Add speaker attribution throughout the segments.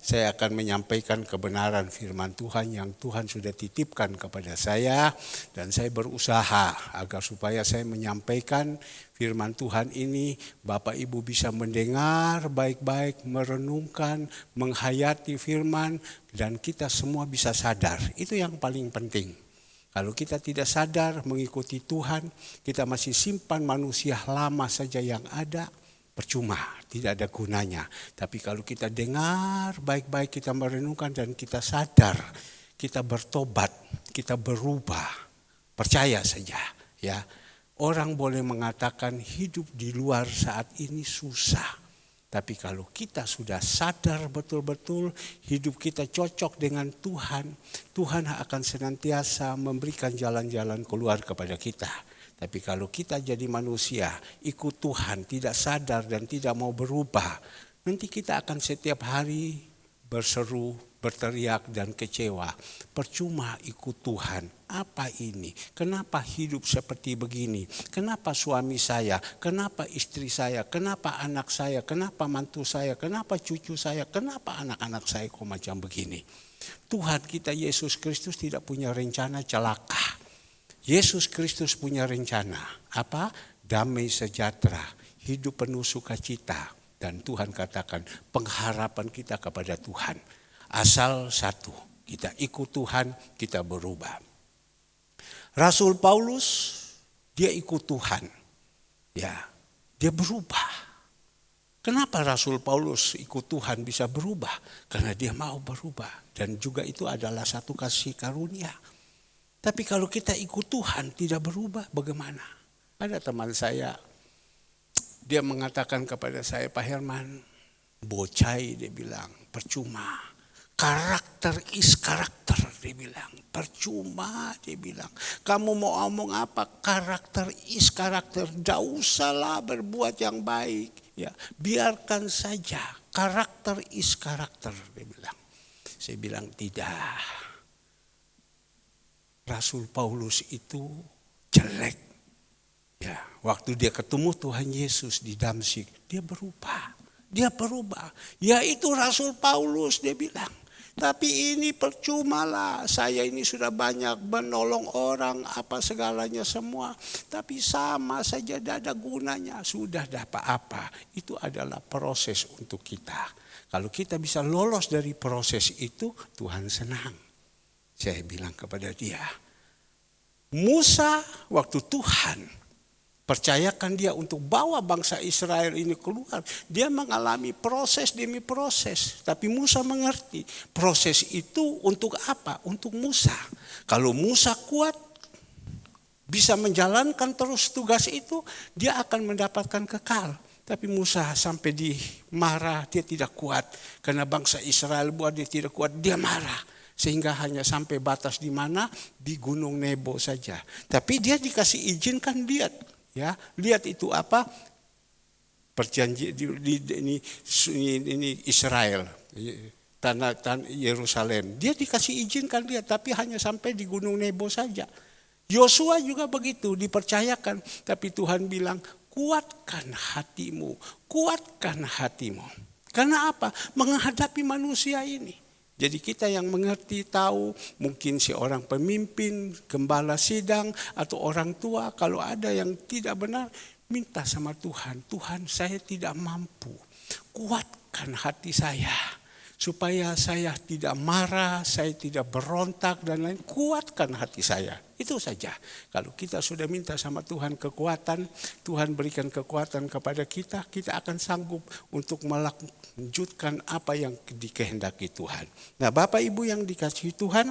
Speaker 1: saya akan menyampaikan kebenaran firman Tuhan yang Tuhan sudah titipkan kepada saya. Dan saya berusaha agar supaya saya menyampaikan firman Tuhan ini, Bapak Ibu bisa mendengar baik-baik, merenungkan, menghayati firman, dan kita semua bisa sadar. Itu yang paling penting. Kalau kita tidak sadar mengikuti Tuhan, kita masih simpan manusia lama saja yang ada, percuma, tidak ada gunanya. Tapi kalau kita dengar baik-baik, kita merenungkan dan kita sadar, kita bertobat, kita berubah, percaya saja ya. Orang boleh mengatakan hidup di luar saat ini susah. Tapi kalau kita sudah sadar betul-betul hidup kita cocok dengan Tuhan, Tuhan akan senantiasa memberikan jalan-jalan keluar kepada kita. Tapi kalau kita jadi manusia, ikut Tuhan, tidak sadar dan tidak mau berubah, nanti kita akan setiap hari berseru, berteriak dan kecewa. Percuma ikut Tuhan. Apa ini? Kenapa hidup seperti begini? Kenapa suami saya? Kenapa istri saya? Kenapa anak saya? Kenapa mantu saya? Kenapa cucu saya? Kenapa anak-anak saya kok macam begini? Tuhan kita Yesus Kristus tidak punya rencana celaka. Yesus Kristus punya rencana. Apa? Damai sejahtera, hidup penuh sukacita. Dan Tuhan katakan pengharapan kita kepada Tuhan. Asal satu, kita ikut Tuhan, kita berubah. Rasul Paulus, dia ikut Tuhan. Ya, dia berubah. Kenapa Rasul Paulus ikut Tuhan bisa berubah? Karena dia mau berubah. Dan juga itu adalah satu kasih karunia. Tapi kalau kita ikut Tuhan tidak berubah, bagaimana? Ada teman saya, dia mengatakan kepada saya, Pak Herman, bocai, dia bilang, percuma. Karakter is karakter, dia bilang. Percuma, dia bilang. Kamu mau omong apa? Karakter is karakter. Tidak usahlah berbuat yang baik. Ya, biarkan saja. Karakter is karakter, dia bilang. Saya bilang tidak. Rasul Paulus itu jelek. Ya, waktu dia ketemu Tuhan Yesus di Damsyik, dia berubah. Dia berubah. Ya itu Rasul Paulus, dia bilang. Tapi ini percuma lah, saya ini sudah banyak menolong orang, apa segalanya semua. Tapi sama saja tidak ada gunanya, sudah dapat apa. Itu adalah proses untuk kita. Kalau kita bisa lolos dari proses itu, Tuhan senang. Saya bilang kepada dia, Musa waktu Tuhan percayakan dia untuk bawa bangsa Israel ini keluar. Dia mengalami proses demi proses. Tapi Musa mengerti proses itu untuk apa? Untuk Musa. Kalau Musa kuat, bisa menjalankan terus tugas itu, dia akan mendapatkan kekal. Tapi Musa sampai dimarah, dia tidak kuat. Karena bangsa Israel buat dia tidak kuat, dia marah. Sehingga hanya sampai batas di mana? Di Gunung Nebo saja. Tapi dia dikasih izin kan lihat. Ya, lihat itu apa? Perjanjian ini Israel, tanah Yerusalem. Dia dikasih izin kan lihat, tapi hanya sampai di Gunung Nebo saja. Yosua juga begitu, dipercayakan, tapi Tuhan bilang, kuatkan hatimu, kuatkan hatimu. Karena apa? Menghadapi manusia ini. Jadi kita yang mengerti, tahu, mungkin seorang pemimpin, gembala sidang, atau orang tua, kalau ada yang tidak benar, minta sama Tuhan. Tuhan, saya tidak mampu. Kuatkan hati saya. Supaya saya tidak marah, saya tidak berontak dan lain. Kuatkan hati saya. Itu saja. Kalau kita sudah minta sama Tuhan kekuatan, Tuhan berikan kekuatan kepada kita, kita akan sanggup untuk melanjutkan apa yang dikehendaki Tuhan. Nah, Bapak Ibu yang dikasihi Tuhan,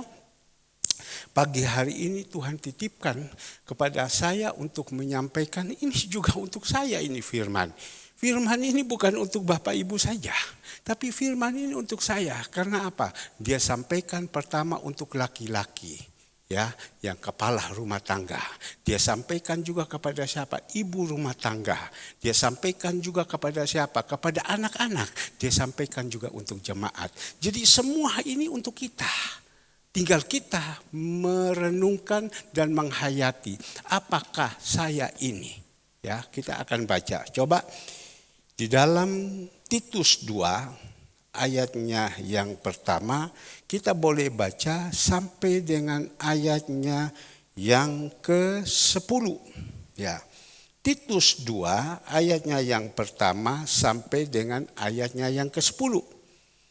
Speaker 1: pagi hari ini Tuhan titipkan kepada saya untuk menyampaikan, ini juga untuk saya ini firman. Firman ini bukan untuk Bapak Ibu saja, tapi firman ini untuk saya. Karena apa? Dia sampaikan pertama untuk laki-laki, ya, yang kepala rumah tangga. Dia sampaikan juga kepada siapa? Ibu rumah tangga. Dia sampaikan juga kepada siapa? Kepada anak-anak. Dia sampaikan juga untuk jemaat. Jadi semua ini untuk kita. Tinggal kita merenungkan dan menghayati. Apakah saya ini? Ya, kita akan baca. Coba di dalam Titus 2 ayatnya yang pertama, kita boleh baca sampai dengan ayatnya yang ke-10. Ya. Titus 2 ayatnya yang pertama sampai dengan ayatnya yang ke-10.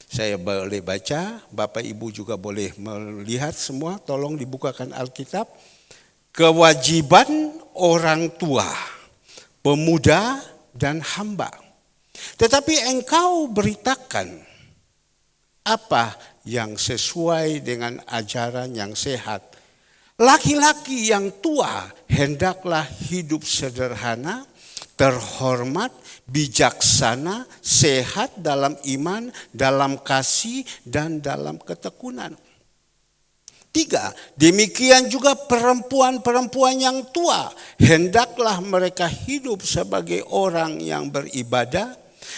Speaker 1: Saya boleh baca, Bapak Ibu juga boleh melihat semua, tolong dibukakan Alkitab. Kewajiban orang tua, pemuda dan hamba. Tetapi engkau beritakan apa yang sesuai dengan ajaran yang sehat. Laki-laki yang tua hendaklah hidup sederhana, terhormat, bijaksana, sehat dalam iman, dalam kasih, dan dalam ketekunan. 3, demikian juga perempuan-perempuan yang tua, hendaklah mereka hidup sebagai orang yang beribadah,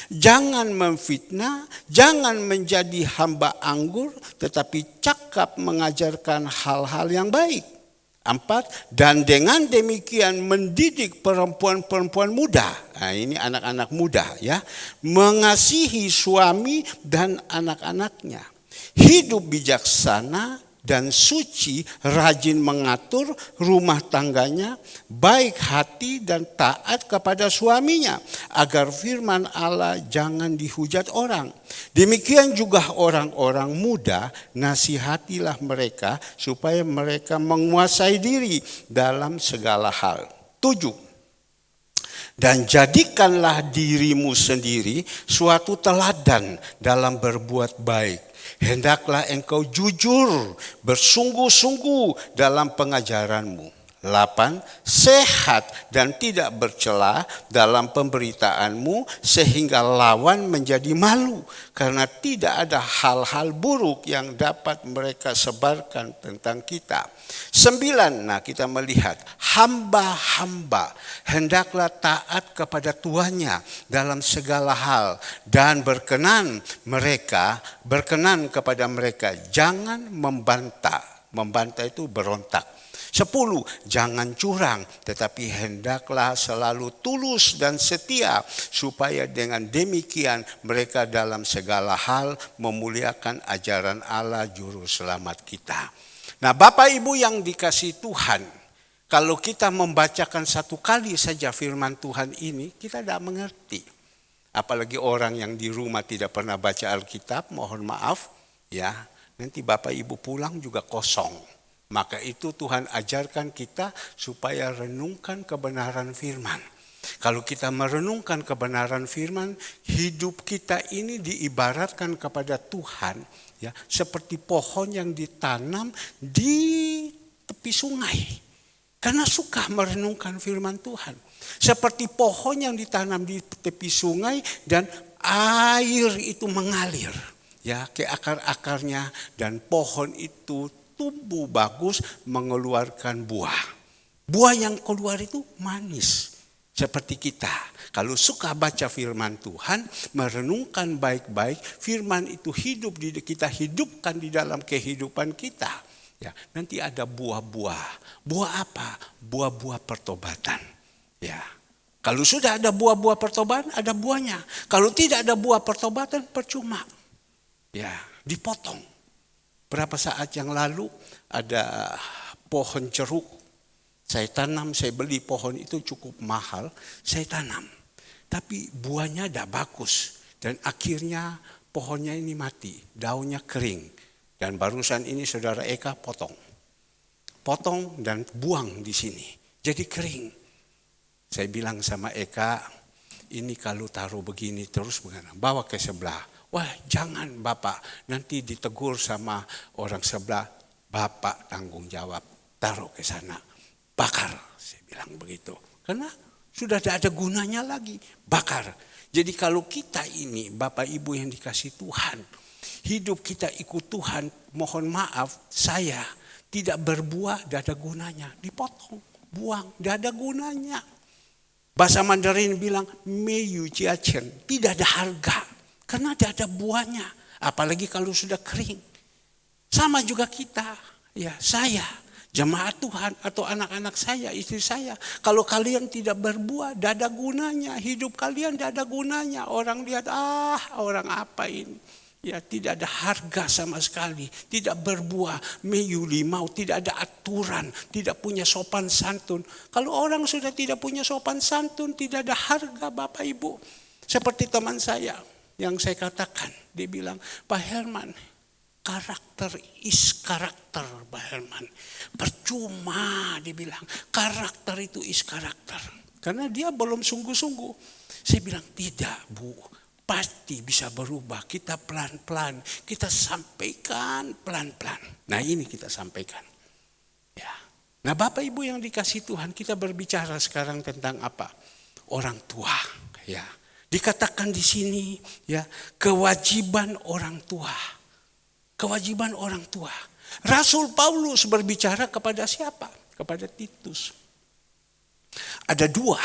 Speaker 1: jangan memfitnah, jangan menjadi hamba anggur, tetapi cakap mengajarkan hal-hal yang baik. 4, dan dengan demikian mendidik perempuan-perempuan muda, nah ini anak-anak muda ya, mengasihi suami dan anak-anaknya, hidup bijaksana dan suci, rajin mengatur rumah tangganya, baik hati dan taat kepada suaminya, agar firman Allah jangan dihujat orang. Demikian juga orang-orang muda, nasihatilah mereka supaya mereka menguasai diri dalam segala hal. 7, dan jadikanlah dirimu sendiri suatu teladan dalam berbuat baik. Hendaklah engkau jujur, bersungguh-sungguh dalam pengajaranmu. 8, sehat dan tidak bercela dalam pemberitaanmu, sehingga lawan menjadi malu, karena tidak ada hal-hal buruk yang dapat mereka sebarkan tentang kita. 9, nah kita melihat hamba-hamba hendaklah taat kepada tuannya dalam segala hal, dan berkenan kepada mereka, jangan membantah. Membantah itu berontak. 10, jangan curang, tetapi hendaklah selalu tulus dan setia, supaya dengan demikian mereka dalam segala hal memuliakan ajaran Allah Juru Selamat kita. Nah, Bapak Ibu yang dikasihi Tuhan, kalau kita membacakan satu kali saja firman Tuhan ini, kita tidak mengerti. Apalagi orang yang di rumah tidak pernah baca Alkitab, mohon maaf ya, nanti Bapak Ibu pulang juga kosong. Maka itu Tuhan ajarkan kita supaya renungkan kebenaran firman. Kalau kita merenungkan kebenaran firman, hidup kita ini diibaratkan kepada Tuhan ya, seperti pohon yang ditanam di tepi sungai. Karena suka merenungkan firman Tuhan. Seperti pohon yang ditanam di tepi sungai dan air itu mengalir ya ke akar-akarnya, dan pohon itu tumbuh bagus, mengeluarkan buah. Buah yang keluar itu manis. Seperti kita. Kalau suka baca firman Tuhan, merenungkan baik-baik, firman itu hidup kita hidupkan di dalam kehidupan kita. Ya, nanti ada buah-buah. Buah apa? Buah-buah pertobatan. Ya. Kalau sudah ada buah-buah pertobatan, ada buahnya. Kalau tidak ada buah pertobatan, percuma. Ya, dipotong. Berapa saat yang lalu ada pohon jeruk. Saya tanam, saya beli pohon itu cukup mahal. Saya tanam. Tapi buahnya tidak bagus. Dan akhirnya pohonnya ini mati. Daunnya kering. Dan barusan ini saudara Eka potong. Potong dan buang di sini. Jadi kering. Saya bilang sama Eka, ini kalau taruh begini terus bagaimana? Bawa ke sebelah. Wah, jangan Bapak, nanti ditegur sama orang sebelah. Bapak tanggung jawab, taruh ke sana, bakar. Saya bilang begitu. Karena sudah tidak ada gunanya lagi, bakar. Jadi kalau kita ini, Bapak Ibu yang dikasih Tuhan, hidup kita ikut Tuhan, mohon maaf, saya tidak berbuah, tidak ada gunanya. Dipotong, buang, tidak ada gunanya. Bahasa Mandarin bilang, meiyu jiachen, tidak ada harga. Karena tidak ada buahnya, apalagi kalau sudah kering. Sama juga kita, ya saya, jemaat Tuhan atau anak-anak saya, istri saya. Kalau kalian tidak berbuah, tidak ada gunanya. Hidup kalian tidak ada gunanya. Orang lihat, orang apa ini? Ya, tidak ada harga sama sekali, tidak berbuah, meyulimau, tidak ada aturan, tidak punya sopan santun. Kalau orang sudah tidak punya sopan santun, tidak ada harga Bapak Ibu. Seperti teman saya yang saya katakan, dia bilang, Pak Herman, karakter is karakter, Pak Herman. Percuma dia bilang, karakter itu is karakter. Karena dia belum sungguh-sungguh. Saya bilang, tidak Bu, pasti bisa berubah. Kita pelan-pelan, kita sampaikan pelan-pelan. Nah ini kita sampaikan. Ya. Nah Bapak Ibu yang dikasih Tuhan, kita berbicara sekarang tentang apa? Orang tua. Ya. Dikatakan di sini ya, kewajiban orang tua. Kewajiban orang tua. Rasul Paulus berbicara kepada siapa? Kepada Titus. Ada dua,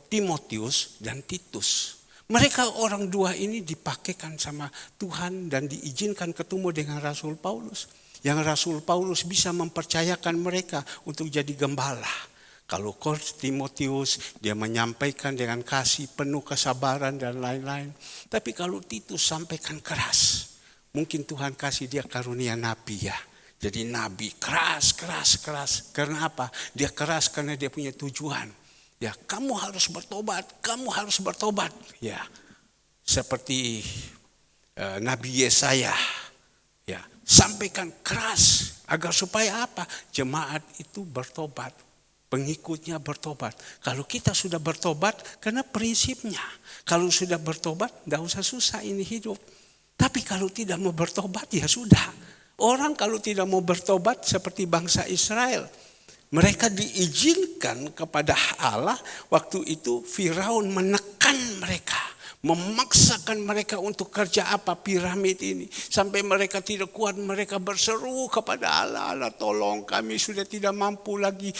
Speaker 1: Timotius dan Titus. Mereka orang dua ini dipakaikan sama Tuhan dan diizinkan ketemu dengan Rasul Paulus. Yang Rasul Paulus bisa mempercayakan mereka untuk jadi gembala. Kalau Timotius dia menyampaikan dengan kasih, penuh kesabaran dan lain-lain. Tapi kalau Titus sampaikan keras. Mungkin Tuhan kasih dia karunia nabi ya. Jadi nabi keras. Karena apa? Dia keras karena dia punya tujuan. Ya, kamu harus bertobat. Ya, seperti Nabi Yesaya. Ya, sampaikan keras agar supaya apa? Jemaat itu bertobat, pengikutnya bertobat. Kalau kita sudah bertobat, karena prinsipnya, kalau sudah bertobat, tidak usah susah ini hidup. Tapi kalau tidak mau bertobat, ya sudah. Orang kalau tidak mau bertobat seperti bangsa Israel. Mereka diizinkan kepada Allah, waktu itu Firaun menekan mereka, memaksakan mereka untuk kerja apa piramid ini. Sampai mereka tidak kuat, mereka berseru kepada Allah, Allah tolong kami sudah tidak mampu lagi,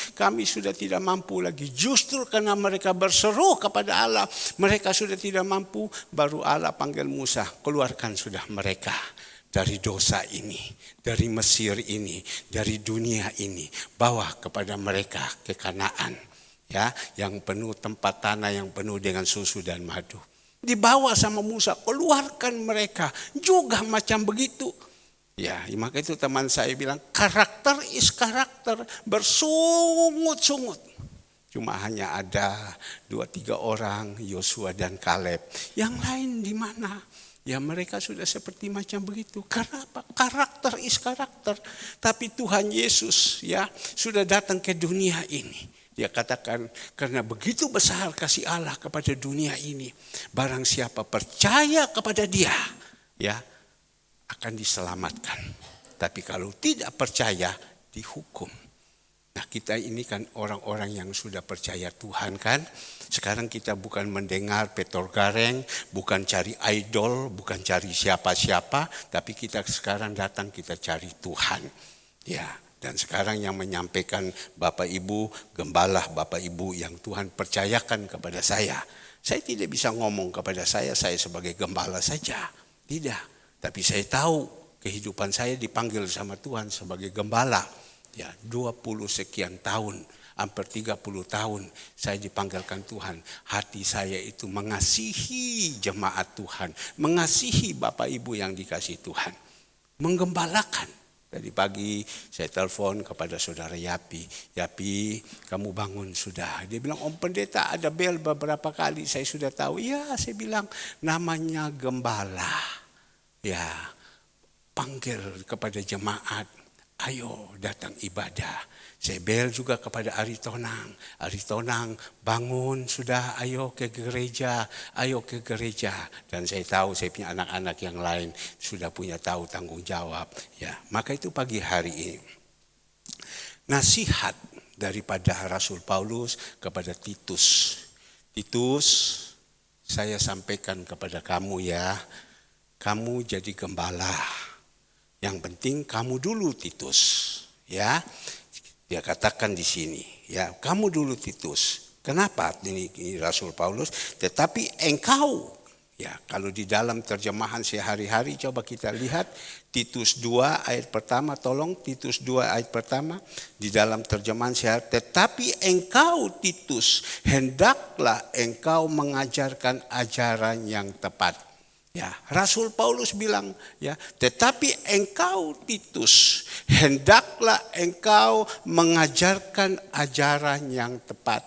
Speaker 1: Justru karena mereka berseru kepada Allah, mereka sudah tidak mampu, baru Allah panggil Musa, keluarkan sudah mereka. Dari dosa ini, dari Mesir ini, dari dunia ini, bawa kepada mereka ke Kanaan, ya, yang penuh tempat tanah yang penuh dengan susu dan madu. Dibawa sama Musa, keluarkan mereka juga macam begitu. Ya, maka itu teman saya bilang karakter is karakter, bersungut-sungut. Cuma hanya ada 2-3 orang, Yosua dan Kaleb. Yang lain di mana? Ya mereka sudah seperti macam begitu. Karena apa? Karakter is karakter. Tapi Tuhan Yesus ya sudah datang ke dunia ini. Dia katakan karena begitu besar kasih Allah kepada dunia ini. Barang siapa percaya kepada dia ya akan diselamatkan. Tapi kalau tidak percaya dihukum. Nah kita ini kan orang-orang yang sudah percaya Tuhan kan. Sekarang kita bukan mendengar Petor Gareng, bukan cari idol, bukan cari siapa-siapa. Tapi kita sekarang datang kita cari Tuhan. Ya, dan sekarang yang menyampaikan Bapak Ibu, gembala Bapak Ibu yang Tuhan percayakan kepada saya. Saya tidak bisa ngomong kepada saya sebagai gembala saja. Tidak, tapi saya tahu kehidupan saya dipanggil sama Tuhan sebagai gembala. Ya, 20 sekian tahun, hampir 30 tahun saya dipanggilkan Tuhan. Hati saya itu mengasihi jemaat Tuhan, mengasihi Bapak Ibu yang dikasih Tuhan, menggembalakan. Tadi pagi saya telepon kepada saudara Yapi, kamu bangun sudah? Dia bilang, Om Pendeta ada bel beberapa kali, saya sudah tahu. Ya, saya bilang namanya gembala. Ya, panggil kepada jemaat. Ayo datang ibadah. Saya bel juga kepada Ari Tonang, bangun sudah, ayo ke gereja. Dan saya tahu saya punya anak-anak yang lain sudah punya tahu tanggung jawab. Ya, maka itu pagi hari ini. Nasihat daripada Rasul Paulus kepada Titus. Titus, saya sampaikan kepada kamu ya, kamu jadi gembala. Yang penting kamu dulu Titus, ya. Dia katakan di sini, ya, kamu dulu Titus. Kenapa? Ini Rasul Paulus. Tetapi engkau, ya, kalau di dalam terjemahan sehari-hari coba kita lihat Titus 2 ayat pertama, tolong Titus 2 ayat pertama di dalam terjemahan sehari. Tetapi engkau Titus, hendaklah engkau mengajarkan ajaran yang tepat. Ya, Rasul Paulus bilang, ya, tetapi engkau Titus, hendaklah engkau mengajarkan ajaran yang tepat.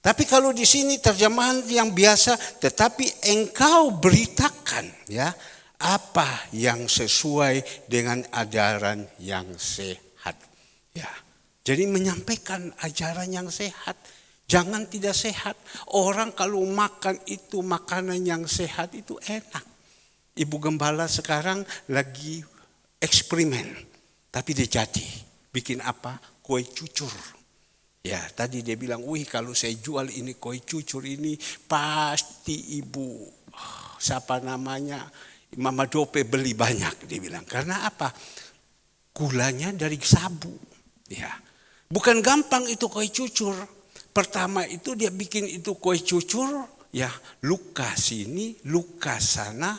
Speaker 1: Tapi kalau di sini terjemahan yang biasa, tetapi engkau beritakan, ya, apa yang sesuai dengan ajaran yang sehat. Ya, jadi menyampaikan ajaran yang sehat. Jangan tidak sehat. Orang kalau makan itu makanan yang sehat itu enak. Ibu gembala sekarang lagi eksperimen. Tapi dia jadi. Bikin apa? Kue cucur. Ya, tadi dia bilang, wih kalau saya jual ini kue cucur ini pasti ibu, siapa namanya, Mama Dope beli banyak. Dia bilang, karena apa? Gulanya dari sabu. Ya, bukan gampang itu kue cucur. Pertama itu dia bikin itu kue cucur, ya luka sini, luka sana,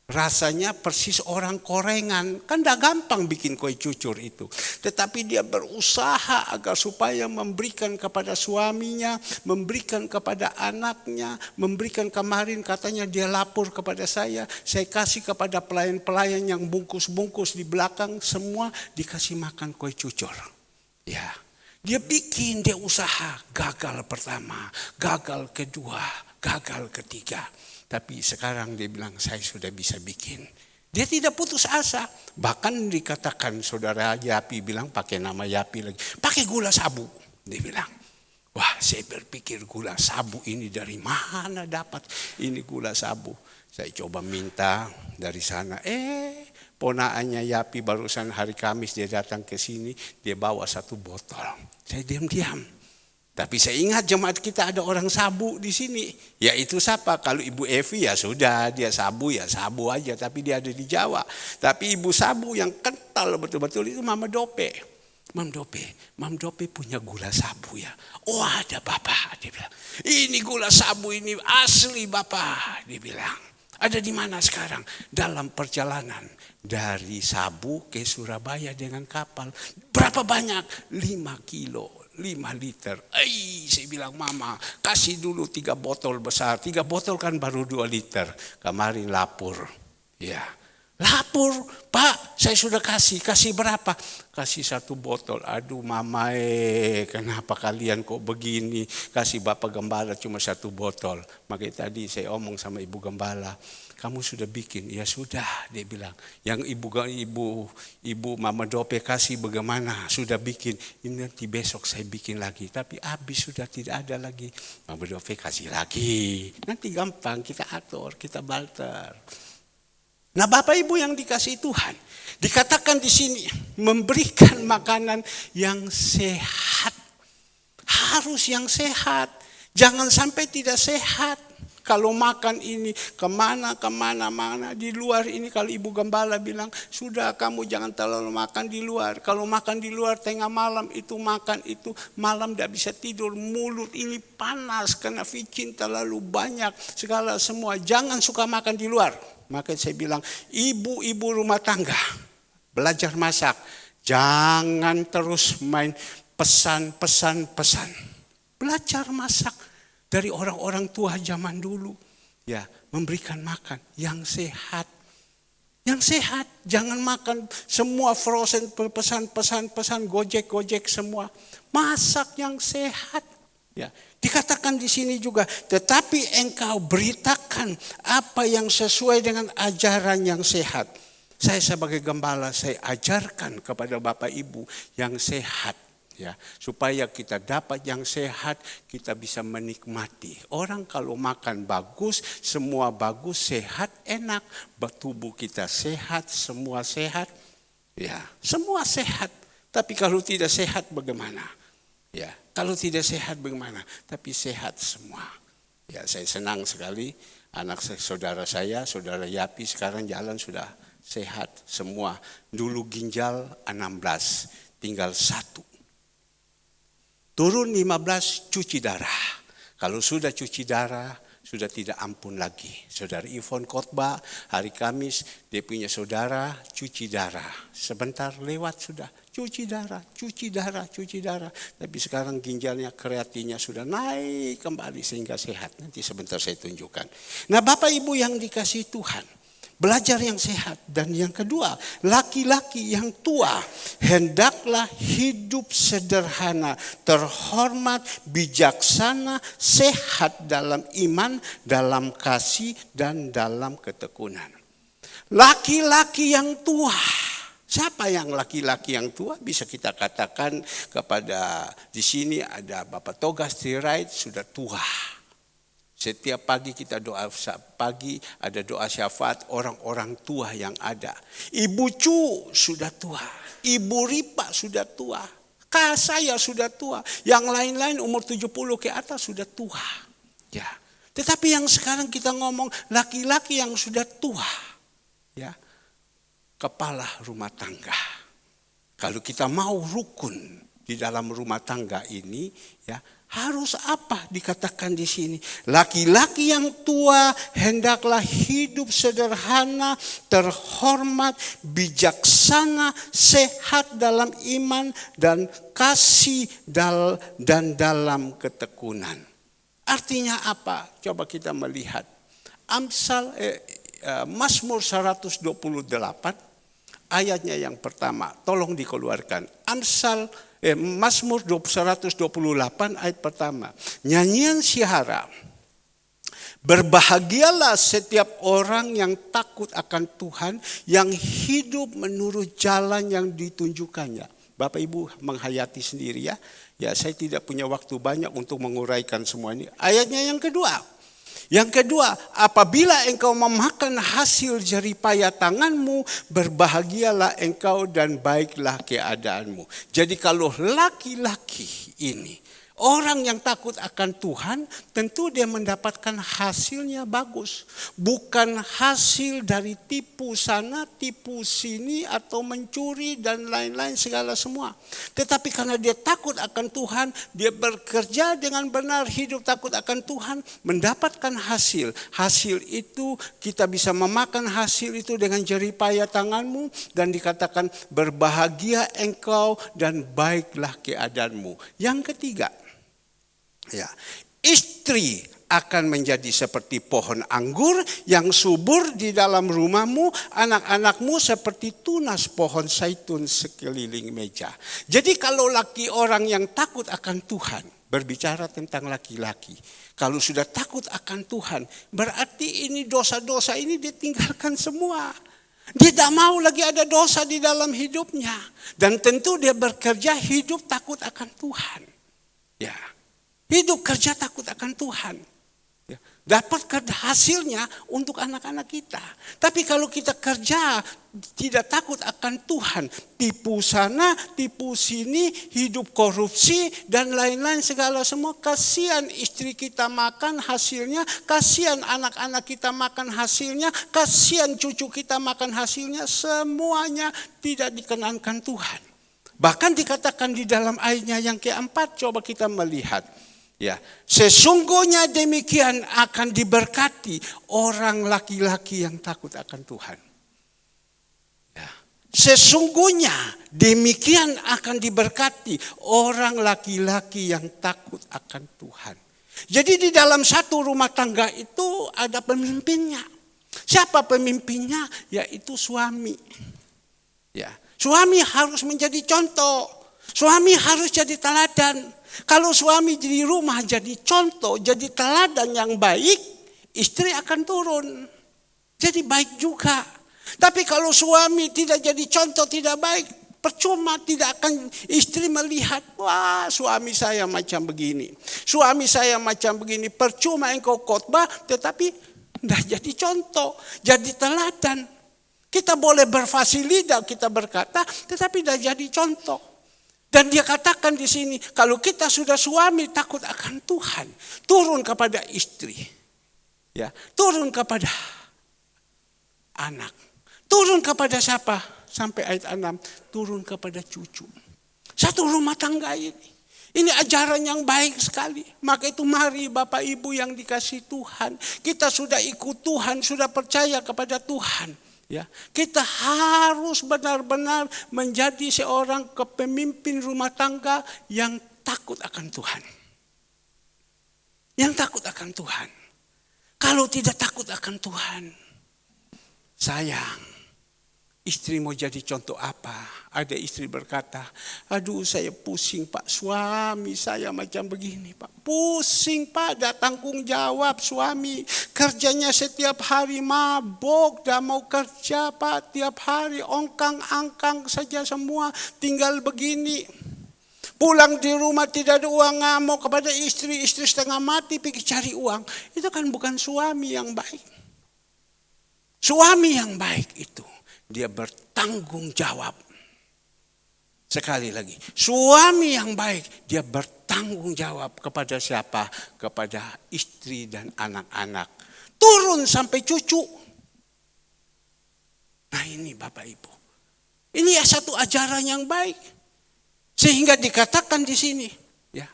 Speaker 1: rasanya persis orang korengan. Kan tidak gampang bikin kue cucur itu. Tetapi dia berusaha agar supaya memberikan kepada suaminya, memberikan kepada anaknya, memberikan kemarin katanya dia lapor kepada saya kasih kepada pelayan-pelayan yang bungkus-bungkus di belakang, semua dikasih makan kue cucur. Ya. Dia bikin, dia usaha, gagal pertama, gagal kedua, gagal ketiga. Tapi sekarang dia bilang, saya sudah bisa bikin. Dia tidak putus asa. Bahkan dikatakan saudara Yapi bilang, pakai nama Yapi lagi, pakai gula sabu. Dia bilang, wah saya berpikir gula sabu ini dari mana dapat ini gula sabu. Saya coba minta dari sana, ponaannya Yapi barusan hari Kamis dia datang ke sini, dia bawa 1 botol. Saya diam-diam. Tapi saya ingat jemaat kita ada orang sabu di sini. Yaitu siapa? Kalau Ibu Evi ya sudah, dia sabu ya sabu aja. Tapi dia ada di Jawa. Tapi ibu sabu yang kental betul-betul itu Mama Dope. Mam Dope punya gula sabu ya. Oh ada Bapak, dia bilang. Ini gula sabu ini asli Bapak, dia bilang. Ada di mana sekarang? Dalam perjalanan dari Sabu ke Surabaya dengan kapal. Berapa banyak? 5 kilo, 5 liter. Saya bilang, Mama kasih dulu 3 botol besar. 3 botol kan baru 2 liter. Kemarin lapor. Ya, lapor, Pak saya sudah kasih berapa? Kasih 1 botol. Aduh Mama kenapa kalian kok begini? Kasih Bapak Gembala cuma 1 botol. Makanya tadi saya omong sama Ibu Gembala, kamu sudah bikin? Ya sudah, dia bilang. Yang ibu Mama Dope kasih bagaimana? Sudah bikin. Ini nanti besok saya bikin lagi. Tapi habis sudah tidak ada lagi. Mama Dope kasih lagi. Nanti gampang kita atur, kita balter. Nah Bapak Ibu yang dikasih Tuhan, dikatakan di sini memberikan makanan yang sehat. Harus yang sehat. Jangan sampai tidak sehat. Kalau makan ini kemana di luar ini, kalau Ibu Gembala bilang sudah kamu jangan terlalu makan di luar. Kalau makan di luar tengah malam itu makan itu malam tidak bisa tidur, mulut ini panas karena vicin terlalu banyak segala semua. Jangan suka makan di luar. Maka saya bilang ibu-ibu rumah tangga belajar masak, jangan terus main pesan. Belajar masak. Dari orang-orang tua zaman dulu, ya memberikan makan yang sehat, jangan makan semua frozen, pesan, gojek semua, masak yang sehat. Ya, dikatakan di sini juga, tetapi engkau beritakan apa yang sesuai dengan ajaran yang sehat. Saya sebagai gembala, saya ajarkan kepada Bapak Ibu yang sehat. Ya, supaya kita dapat yang sehat, kita bisa menikmati. Orang kalau makan bagus, semua bagus, sehat, enak. Tubuh kita sehat, semua sehat. Ya, semua sehat. Tapi kalau tidak sehat bagaimana? Ya, kalau tidak sehat bagaimana? Tapi sehat semua. Ya, saya senang sekali anak saudara saya, saudara Yapi sekarang jalan sudah sehat semua. Dulu ginjal 16, tinggal 1. Turun 15, cuci darah. Kalau sudah cuci darah, sudah tidak ampun lagi. Saudara Ivon khotbah hari Kamis, dia punya saudara cuci darah. Sebentar lewat sudah cuci darah, cuci darah, cuci darah. Tapi sekarang ginjalnya, kreatinnya sudah naik kembali sehingga sehat. Nanti sebentar saya tunjukkan. Nah, Bapak Ibu yang dikasihi Tuhan, belajar yang sehat. Dan yang kedua, laki-laki yang tua hendaklah hidup sederhana, terhormat, bijaksana, sehat dalam iman, dalam kasih, dan dalam ketekunan. Laki-laki yang tua. Siapa yang laki-laki yang tua? Bisa kita katakan kepada di sini ada Bapak Togas Sirait sudah tua. Setiap pagi kita doa pagi, ada doa syafaat orang-orang tua yang ada. Ibu Cu sudah tua, Ibu Ripa sudah tua, saya sudah tua, yang lain-lain umur 70 ke atas sudah tua. Ya. Tetapi yang sekarang kita ngomong laki-laki yang sudah tua, ya, kepala rumah tangga. Kalau kita mau rukun di dalam rumah tangga ini, ya, harus apa dikatakan di sini? Laki-laki yang tua hendaklah hidup sederhana, terhormat, bijaksana, sehat dalam iman dan kasih dan dalam ketekunan. Artinya apa? Coba kita melihat. Mazmur 128 ayatnya yang pertama, tolong dikeluarkan. Mazmur 128 ayat pertama. Nyanyian syahara. Berbahagialah setiap orang yang takut akan Tuhan, yang hidup menurut jalan yang ditunjukkannya. Bapak Ibu menghayati sendiri ya. Ya, saya tidak punya waktu banyak untuk menguraikan semua ini. Ayatnya yang kedua. Yang kedua, apabila engkau memakan hasil jeripaya tanganmu, berbahagialah engkau dan baiklah keadaanmu. Jadi kalau laki-laki ini, orang yang takut akan Tuhan, tentu dia mendapatkan hasilnya bagus. Bukan hasil dari tipu sana, tipu sini, atau mencuri dan lain-lain segala semua. Tetapi karena dia takut akan Tuhan, dia bekerja dengan benar, hidup takut akan Tuhan, mendapatkan hasil. Hasil itu kita bisa memakan hasil itu dengan jeripaya tanganmu, dan dikatakan berbahagia engkau dan baiklah keadaanmu. Yang ketiga, ya, istri akan menjadi seperti pohon anggur yang subur di dalam rumahmu, anak-anakmu seperti tunas pohon zaitun sekeliling meja. Jadi kalau orang yang takut akan Tuhan, berbicara tentang laki-laki, kalau sudah takut akan Tuhan, berarti ini dosa-dosa ini ditinggalkan semua. Dia tidak mau lagi ada dosa di dalam hidupnya. Dan tentu dia bekerja hidup takut akan Tuhan. Ya. Hidup kerja takut akan Tuhan. Ya, dapatkan hasilnya untuk anak-anak kita. Tapi kalau kita kerja tidak takut akan Tuhan, tipu sana, tipu sini, hidup korupsi dan lain-lain segala semua, kasihan istri kita makan hasilnya, kasihan anak-anak kita makan hasilnya, kasihan cucu kita makan hasilnya, semuanya tidak dikenankan Tuhan. Bahkan dikatakan di dalam ayatnya yang keempat, coba kita melihat. Ya, sesungguhnya demikian akan diberkati orang laki-laki yang takut akan Tuhan. Ya, sesungguhnya demikian akan diberkati orang laki-laki yang takut akan Tuhan. Jadi di dalam satu rumah tangga itu ada pemimpinnya. Siapa pemimpinnya? Yaitu suami. Ya, suami harus menjadi contoh. Suami harus jadi teladan. Kalau suami di rumah jadi contoh, jadi teladan yang baik, istri akan turun. Jadi baik juga. Tapi kalau suami tidak jadi contoh, tidak baik, percuma, tidak akan istri melihat, wah suami saya macam begini. Suami saya macam begini, percuma engkau khotbah, tetapi tidak jadi contoh, jadi teladan. Kita boleh berfasih lidah, kita berkata, tetapi tidak jadi contoh. Dan dia katakan di sini, kalau kita sudah suami takut akan Tuhan, turun kepada istri, ya, turun kepada anak, turun kepada siapa? Sampai ayat 6, turun kepada cucu. Satu rumah tangga ini ajaran yang baik sekali. Maka itu mari Bapak Ibu yang dikasihi Tuhan, kita sudah ikut Tuhan, sudah percaya kepada Tuhan. Ya, kita harus benar-benar menjadi seorang kepemimpin rumah tangga yang takut akan Tuhan. Yang takut akan Tuhan. Kalau tidak takut akan Tuhan, sayang, istri mau jadi contoh apa? Ada istri berkata, aduh saya pusing Pak, suami saya macam begini Pak. Pusing Pak, ada tanggung jawab suami. Kerjanya setiap hari mabok, dah mau kerja Pak. Tiap hari ongkang-angkang saja semua, tinggal begini. Pulang di rumah tidak ada uang, ngamuk kepada istri setengah mati pergi cari uang. Itu kan bukan suami yang baik. Suami yang baik itu, dia bertanggung jawab. Sekali lagi, suami yang baik, dia bertanggung jawab kepada siapa? Kepada istri dan anak-anak. Turun sampai cucu. Nah ini Bapak Ibu. Ini satu ajaran yang baik. Sehingga dikatakan di sini. Ya,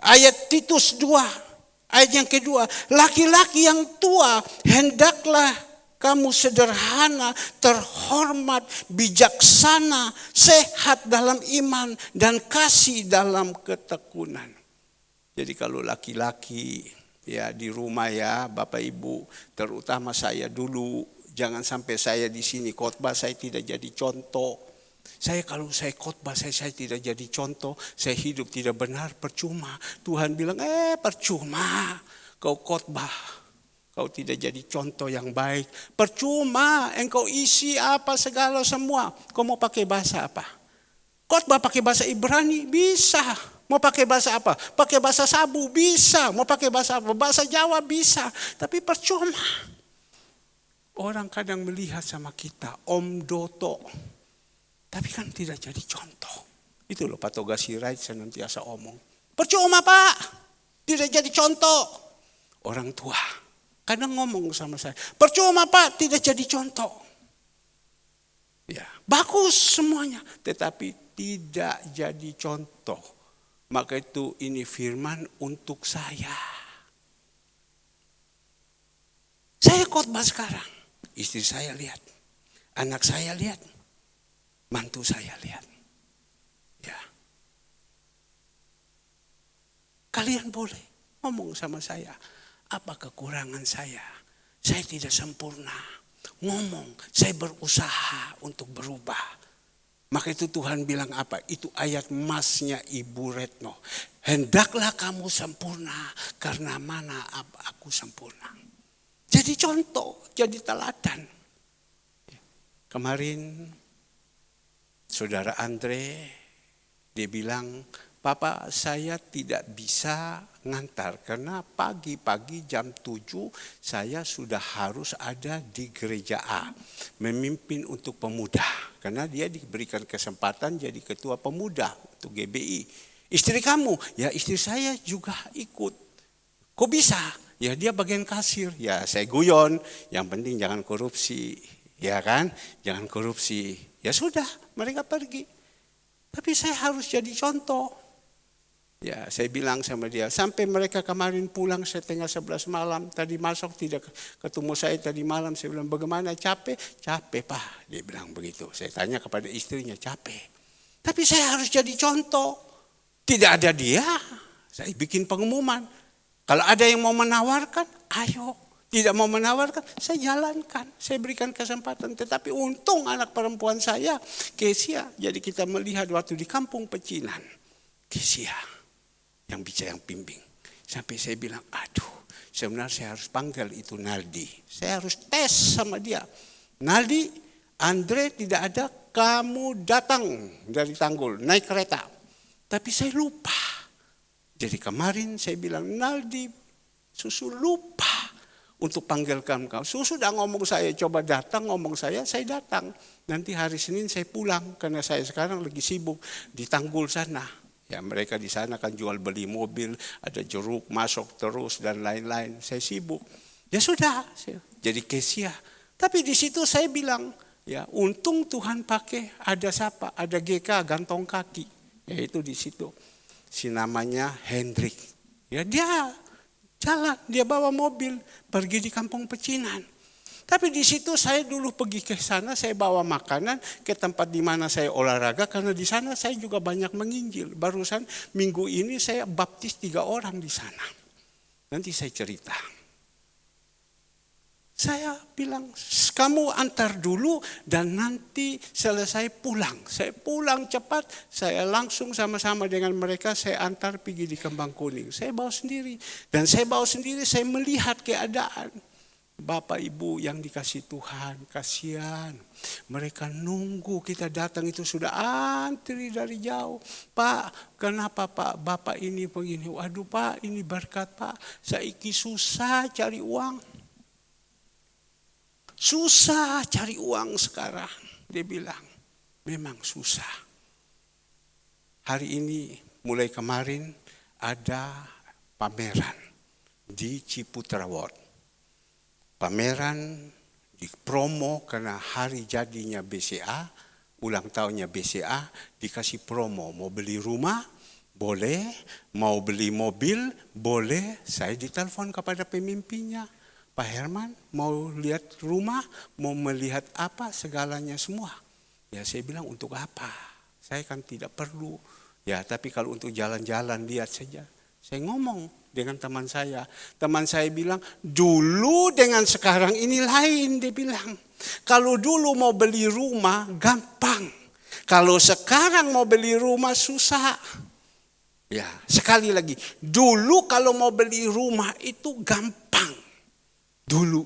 Speaker 1: ayat Titus 2, ayat yang kedua. Laki-laki yang tua, hendaklah kamu sederhana, terhormat, bijaksana, sehat dalam iman, dan kasih dalam ketekunan. Jadi kalau laki-laki ya di rumah ya Bapak Ibu, terutama saya dulu, jangan sampai saya di sini khotbah saya tidak jadi contoh. Kalau saya khotbah saya tidak jadi contoh, saya hidup tidak benar, percuma. Tuhan bilang, percuma kau khotbah. Kau tidak jadi contoh yang baik. Percuma engkau isi apa segala semua. Kau mau pakai bahasa apa? Khotbah pakai bahasa Ibrani? Bisa. Mau pakai bahasa apa? Pakai bahasa Sabu? Bisa. Mau pakai bahasa apa? Bahasa Jawa? Bisa. Tapi percuma. Orang kadang melihat sama kita, Om Doto. Tapi kan tidak jadi contoh. Itu loh Pak Toga Sirait senantiasa omong. Percuma Pak. Tidak jadi contoh. Orang tua kadang ngomong sama saya, percuma Pak, tidak jadi contoh. Ya, bagus semuanya, tetapi tidak jadi contoh. Maka itu ini firman untuk saya. Saya khotbah sekarang, istri saya lihat, anak saya lihat, mantu saya lihat. Ya, kalian boleh ngomong sama saya. Apa kekurangan saya? Saya tidak sempurna. Ngomong, saya berusaha untuk berubah. Maka itu Tuhan bilang apa? Itu ayat emasnya Ibu Retno. Hendaklah kamu sempurna, karena mana aku sempurna. Jadi contoh, jadi teladan. Kemarin Saudara Andre, dia bilang, Papa saya tidak bisa ngantar karena pagi-pagi jam 7 saya sudah harus ada di gereja A. Memimpin untuk pemuda. Karena dia diberikan kesempatan jadi ketua pemuda untuk GBI. Istri kamu? Ya istri saya juga ikut. Kok bisa? Ya dia bagian kasir. Ya saya guyon. Yang penting jangan korupsi. Ya kan? Jangan korupsi. Ya sudah mereka pergi. Tapi saya harus jadi contoh. Ya, saya bilang sama dia, sampai mereka kemarin pulang setengah 11 malam, tadi masuk tidak ketemu saya tadi malam, saya bilang bagaimana capek? Capek Pak, dia bilang begitu. Saya tanya kepada istrinya, capek. Tapi saya harus jadi contoh. Tidak ada dia, saya bikin pengumuman. Kalau ada yang mau menawarkan, ayo. Tidak mau menawarkan, saya jalankan. Saya berikan kesempatan. Tetapi untung anak perempuan saya, Kesia. Jadi kita melihat waktu di kampung Pecinan. Kesia yang bicara, yang bimbing. Sampai saya bilang, aduh sebenarnya saya harus panggil itu Naldi. Saya harus tes sama dia. Naldi, Andre tidak ada, kamu datang dari Tanggul, naik kereta. Tapi saya lupa. Jadi kemarin saya bilang, Naldi, Susu lupa untuk panggilkan kau. Susu sudah ngomong saya, coba datang, ngomong saya datang. Nanti hari Senin saya pulang, karena saya sekarang lagi sibuk di Tanggul sana. Ya mereka di sana kan jual beli mobil, ada jeruk masuk terus dan lain-lain. Saya sibuk. Ya sudah, jadi Kesia. Tapi di situ saya bilang, ya untung Tuhan pakai ada siapa? Ada GK gantong kaki. Yaitu di situ. Si namanya Hendrik. Ya dia jalan, dia bawa mobil pergi di kampung Pecinan. Tapi di situ saya dulu pergi ke sana, saya bawa makanan ke tempat di mana saya olahraga, karena di sana saya juga banyak menginjil. Barusan minggu ini saya baptis 3 orang di sana. Nanti saya cerita. Saya bilang, kamu antar dulu dan nanti selesai pulang. Saya pulang cepat, saya langsung sama-sama dengan mereka, saya antar pergi di Kembang Kuning. Saya bawa sendiri. Dan saya bawa sendiri, saya melihat keadaan. Bapak Ibu yang dikasih Tuhan, kasihan. Mereka nunggu kita datang itu sudah antri dari jauh. Pak, kenapa Pak? Bapak ini begini. Waduh Pak, ini berkat Pak. Saiki susah cari uang. Susah cari uang sekarang. Dia bilang, memang susah. Hari ini, mulai kemarin ada pameran di Ciputra Ward. Pameran di promo karena hari jadinya BCA, ulang tahunnya BCA, dikasih promo. Mau beli rumah, boleh. Mau beli mobil, boleh. Saya ditelepon kepada pemimpinnya. Pak Herman, mau lihat rumah, mau melihat apa, segalanya semua. Ya saya bilang, untuk apa? Saya kan tidak perlu. Ya tapi kalau untuk jalan-jalan, lihat saja. Saya ngomong dengan teman saya. Teman saya bilang, dulu dengan sekarang ini lain. Dia bilang, kalau dulu mau beli rumah gampang. Kalau sekarang mau beli rumah susah. Ya, sekali lagi. Dulu kalau mau beli rumah itu gampang. Dulu.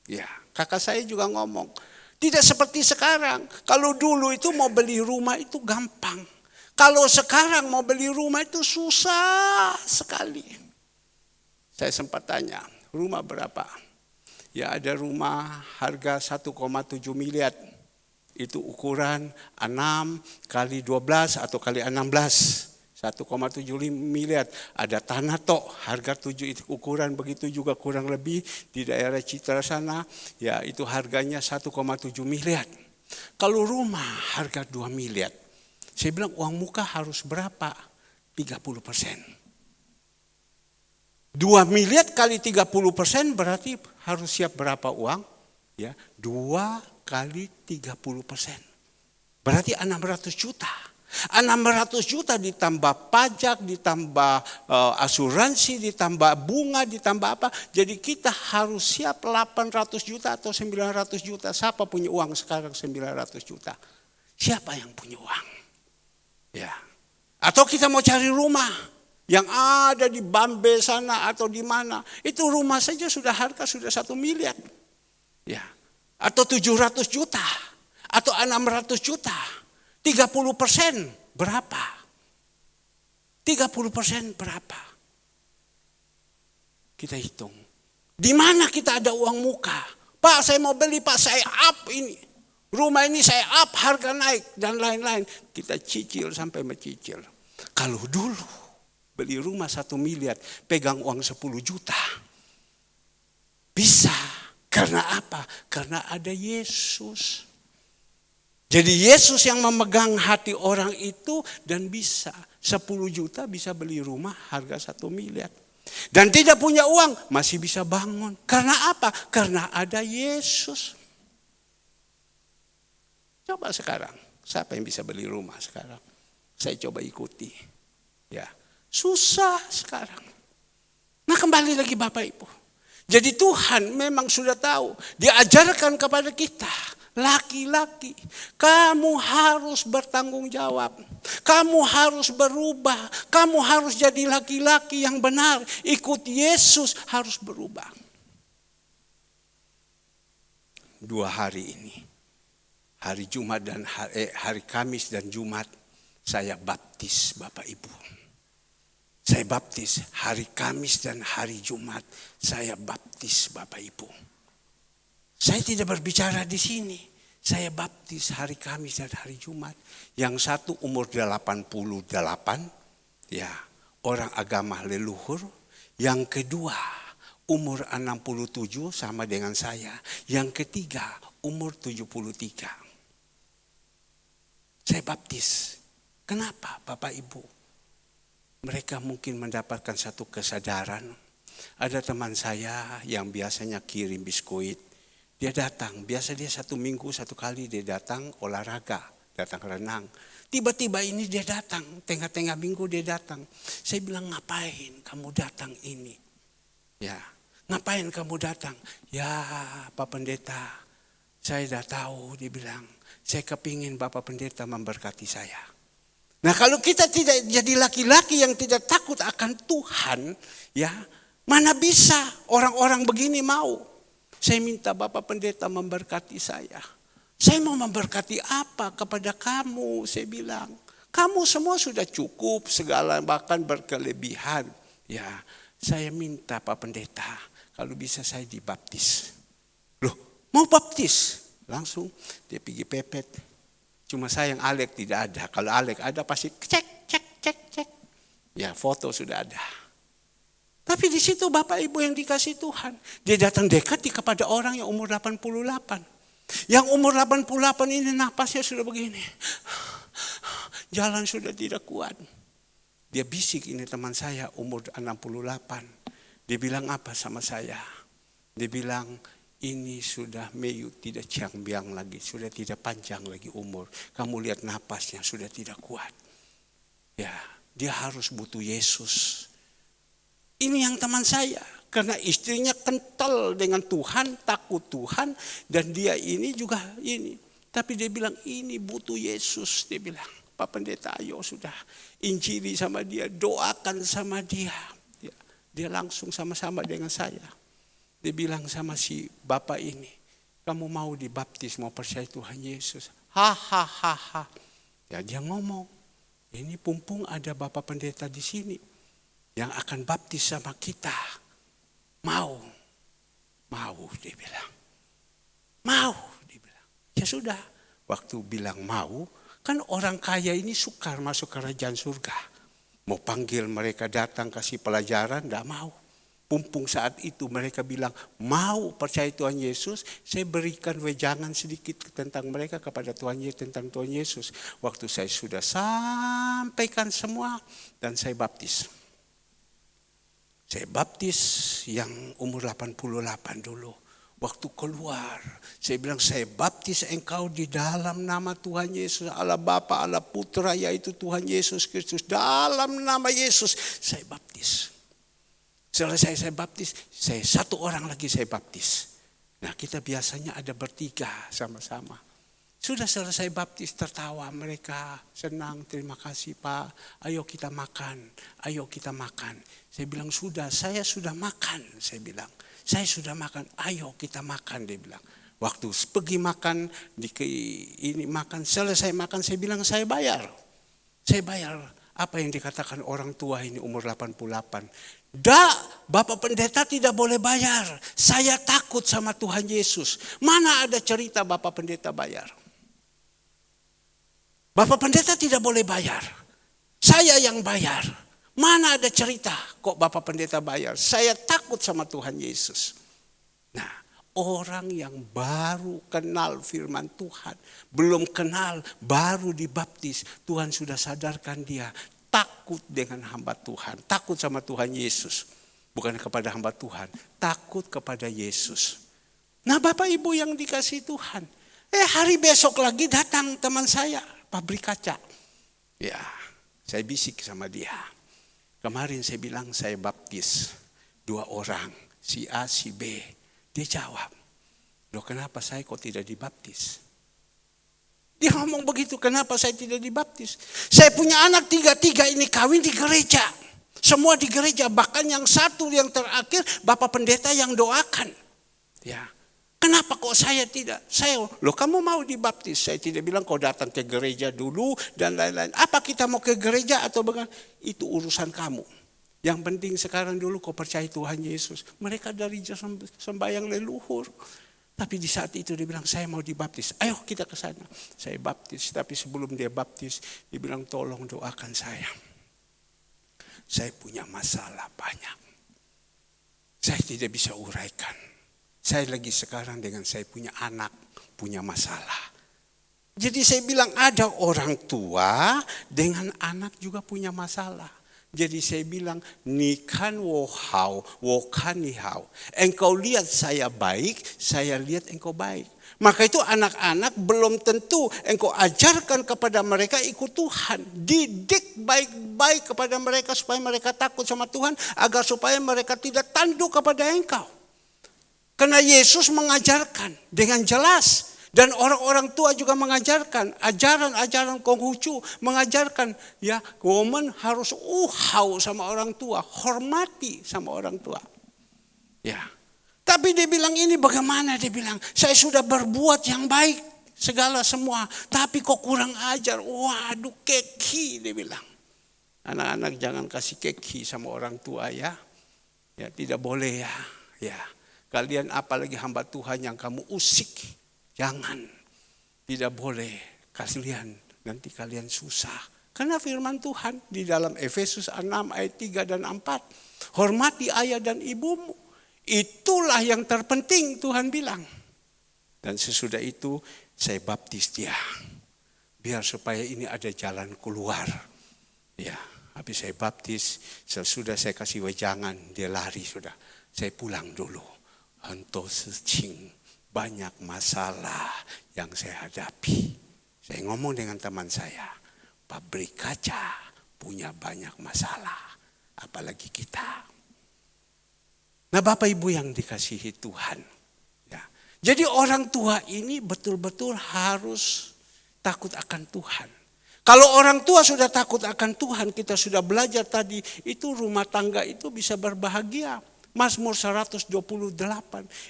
Speaker 1: Ya, kakak saya juga ngomong. Tidak seperti sekarang. Kalau dulu itu mau beli rumah itu gampang. Kalau sekarang mau beli rumah itu susah sekali. Saya sempat tanya, rumah berapa? Ya ada rumah harga 1,7 miliar. Itu ukuran 6 kali 12 atau kali 16. 1,7 miliar. Ada tanah tok, harga 7 itu ukuran begitu juga kurang lebih di daerah Citra sana. Ya itu harganya 1,7 miliar. Kalau rumah harga 2 miliar. Saya bilang uang muka harus berapa? 30%. 2 miliar kali 30% berarti harus siap berapa uang? Ya, 2 kali 30%. Berarti 600 juta. 600 juta ditambah pajak, ditambah asuransi, ditambah bunga, ditambah apa. Jadi kita harus siap 800 juta atau 900 juta. Siapa punya uang sekarang 900 juta? Siapa yang punya uang? Ya. Atau kita mau cari rumah yang ada di Bambe sana atau di mana. Itu rumah saja sudah harga sudah 1 miliar. Ya. Atau 700 juta. Atau 600 juta. 30% berapa? 30% berapa? Kita hitung. Di mana kita ada uang muka? Pak saya mau beli, Pak saya up ini. Rumah ini saya up, harga naik dan lain-lain. Kita cicil sampai mencicil. Kalau dulu beli rumah 1 miliar, pegang uang 10 juta. Bisa. Karena apa? Karena ada Yesus. Jadi Yesus yang memegang hati orang itu dan bisa 10 juta bisa beli rumah harga 1 miliar. Dan tidak punya uang masih bisa bangun. Karena apa? Karena ada Yesus. Coba sekarang, siapa yang bisa beli rumah sekarang? Saya coba ikuti. Ya, susah sekarang. Nah kembali lagi Bapak Ibu. Jadi Tuhan memang sudah tahu. Diajarkan kepada kita. Laki-laki, kamu harus bertanggung jawab. Kamu harus berubah. Kamu harus jadi laki-laki yang benar. Ikut Yesus harus berubah. 2 hari ini. Hari Jumat dan hari Kamis dan Jumat saya baptis Bapak Ibu. Saya baptis hari Kamis dan hari Jumat saya baptis Bapak Ibu. Saya tidak berbicara di sini. Saya baptis hari Kamis dan hari Jumat. Yang satu umur 88, ya, orang agama leluhur. Yang kedua umur 67 sama dengan saya. Yang ketiga umur 73. Saya baptis. Kenapa Bapak Ibu? Mereka mungkin mendapatkan satu kesadaran. Ada teman saya yang biasanya kirim biskuit. Dia datang, biasa dia 1 minggu 1 kali dia datang olahraga, datang renang. Tiba-tiba ini dia datang, tengah-tengah minggu dia datang. Saya bilang, ngapain kamu datang ini? Ya, ngapain kamu datang? Ya Pak Pendeta, saya dah tahu, dia bilang, saya kepingin Bapak Pendeta memberkati saya. Nah kalau kita tidak jadi laki-laki yang tidak takut akan Tuhan, ya mana bisa orang-orang begini mau. Saya minta Bapak Pendeta memberkati saya. Saya mau memberkati apa kepada kamu? Saya bilang, kamu semua sudah cukup, segala bahkan berkelebihan. Ya, saya minta Pak Pendeta, kalau bisa saya dibaptis. Loh, mau baptis? Langsung dia pergi pepet. Cuma sayang Alek tidak ada. Kalau Alek ada pasti cek. Ya, foto sudah ada. Tapi di situ Bapak Ibu yang dikasih Tuhan. Dia datang dekat kepada orang yang umur 88. Yang umur 88 ini napasnya sudah begini. Jalan sudah tidak kuat. Dia bisik, ini teman saya umur 68. Dia bilang apa sama saya? Dia bilang, ini sudah meyut, tidak ciang-biang lagi. Sudah tidak panjang lagi umur. Kamu lihat napasnya sudah tidak kuat. Ya, dia harus butuh Yesus. Ini yang teman saya, karena istrinya kental dengan Tuhan, takut Tuhan, dan dia ini juga ini. Tapi dia bilang ini butuh Yesus, dia bilang. Pak Pendeta ayo sudah, injili sama dia, doakan sama dia. Dia langsung sama-sama dengan saya. Dia bilang sama si bapak ini, kamu mau dibaptis, mau percaya Tuhan Yesus. Hahaha. Ya dia ngomong, ini pumpung ada Bapak Pendeta di sini yang akan baptis sama kita. Mau dia bilang. Mau dia bilang. Ya sudah, waktu bilang mau, kan orang kaya ini sukar masuk kerajaan surga. Mau panggil mereka datang kasih pelajaran, enggak mau. Pumpung saat itu mereka bilang mau percaya Tuhan Yesus, saya berikan wejangan sedikit tentang mereka kepada Tuhan Yesus, tentang Tuhan Yesus. Waktu saya sudah sampaikan semua dan saya baptis. Saya baptis yang umur 88 dulu. Waktu keluar, saya bilang saya baptis engkau di dalam nama Tuhan Yesus, Allah Bapa, Allah Putra, yaitu Tuhan Yesus Kristus. Dalam nama Yesus saya baptis. Selesai saya baptis, saya 1 orang lagi saya baptis. Nah kita biasanya ada bertiga sama-sama. Sudah selesai baptis, tertawa mereka, senang, terima kasih Pak, ayo kita makan, ayo kita makan. Saya bilang sudah, saya sudah makan, saya bilang. Saya sudah makan, ayo kita makan, dia bilang. Waktu pergi makan, ini makan, selesai makan, saya bilang saya bayar. Saya bayar, apa yang dikatakan orang tua ini umur 88. Bapak Pendeta tidak boleh bayar, saya takut sama Tuhan Yesus. Mana ada cerita Bapak Pendeta bayar? Bapak Pendeta tidak boleh bayar. Saya yang bayar. Mana ada cerita kok Bapak Pendeta bayar? Saya takut sama Tuhan Yesus. Nah, orang yang baru kenal firman Tuhan, belum kenal, baru dibaptis, Tuhan sudah sadarkan dia takut dengan hamba Tuhan, takut sama Tuhan Yesus. Bukan kepada hamba Tuhan, takut kepada Yesus. Nah, Bapak Ibu yang dikasih Tuhan, hari besok lagi datang teman saya, pabrik kaca. Ya, saya bisik sama dia. Kemarin saya bilang saya baptis 2 orang, si A, si B. Dia jawab, loh kenapa saya kok tidak dibaptis? Dia ngomong begitu, kenapa saya tidak dibaptis? Saya punya anak 3 ini kawin di gereja. Semua di gereja, bahkan yang satu yang terakhir Bapak Pendeta yang doakan. Ya. Kenapa kok saya tidak? Loh kamu mau dibaptis? Saya tidak bilang kau datang ke gereja dulu dan lain-lain. Apa kita mau ke gereja atau bagaimana? Itu urusan kamu. Yang penting sekarang dulu kau percaya Tuhan Yesus. Mereka dari sembahyang leluhur. Tapi di saat itu dia bilang saya mau dibaptis. Ayo kita ke sana. Saya baptis. Tapi sebelum dia baptis, dia bilang tolong doakan saya. Saya punya masalah banyak. Saya tidak bisa uraikan. Saya lagi sekarang dengan saya punya anak, punya masalah. Jadi saya bilang ada orang tua dengan anak juga punya masalah. Jadi saya bilang, ni kan wo hao, wo kan ni hao. Engkau lihat saya baik, saya lihat engkau baik. Maka itu anak-anak belum tentu engkau ajarkan kepada mereka ikut Tuhan. Didik baik-baik kepada mereka supaya mereka takut sama Tuhan. Agar supaya mereka tidak tunduk kepada engkau. Karena Yesus mengajarkan dengan jelas. Dan orang-orang tua juga mengajarkan. Ajaran-ajaran Konghucu mengajarkan. Ya, woman harus uhau sama orang tua. Hormati sama orang tua. Ya. Tapi dia bilang ini bagaimana? Dia bilang, saya sudah berbuat yang baik segala semua. Tapi kok kurang ajar. Waduh, keki dia bilang. Anak-anak jangan kasih keki sama orang tua ya. Ya tidak boleh ya. Ya. Kalian apalagi hamba Tuhan yang kamu usik. Jangan. Tidak boleh. Kalian nanti kalian susah. Karena firman Tuhan di dalam Efesus 6 ayat 3 dan 4. Hormati ayah dan ibumu. Itulah yang terpenting Tuhan bilang. Dan sesudah itu saya baptis dia. Biar supaya ini ada jalan keluar. Ya, habis saya baptis, sesudah saya kasih wejangan, dia lari sudah. Saya pulang dulu. Hanto secing, banyak masalah yang saya hadapi. Saya ngomong dengan teman saya, pabrik kaca punya banyak masalah. Apalagi kita. Nah Bapak Ibu yang dikasihi Tuhan. Ya. Jadi orang tua ini betul-betul harus takut akan Tuhan. Kalau orang tua sudah takut akan Tuhan, kita sudah belajar tadi, itu rumah tangga itu bisa berbahagia. Mazmur 128,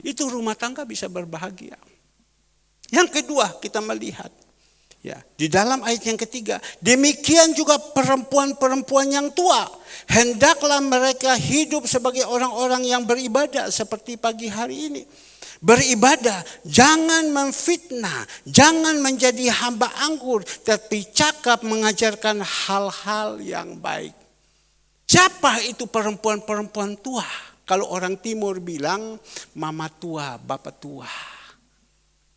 Speaker 1: itu rumah tangga bisa berbahagia. Yang kedua kita melihat. Ya, di dalam ayat yang ketiga, demikian juga perempuan-perempuan yang tua. Hendaklah mereka hidup sebagai orang-orang yang beribadah seperti pagi hari ini. Beribadah, jangan memfitnah, jangan menjadi hamba anggur, tapi cakap mengajarkan hal-hal yang baik. Siapa itu perempuan-perempuan tua? Kalau orang timur bilang, mama tua, bapak tua.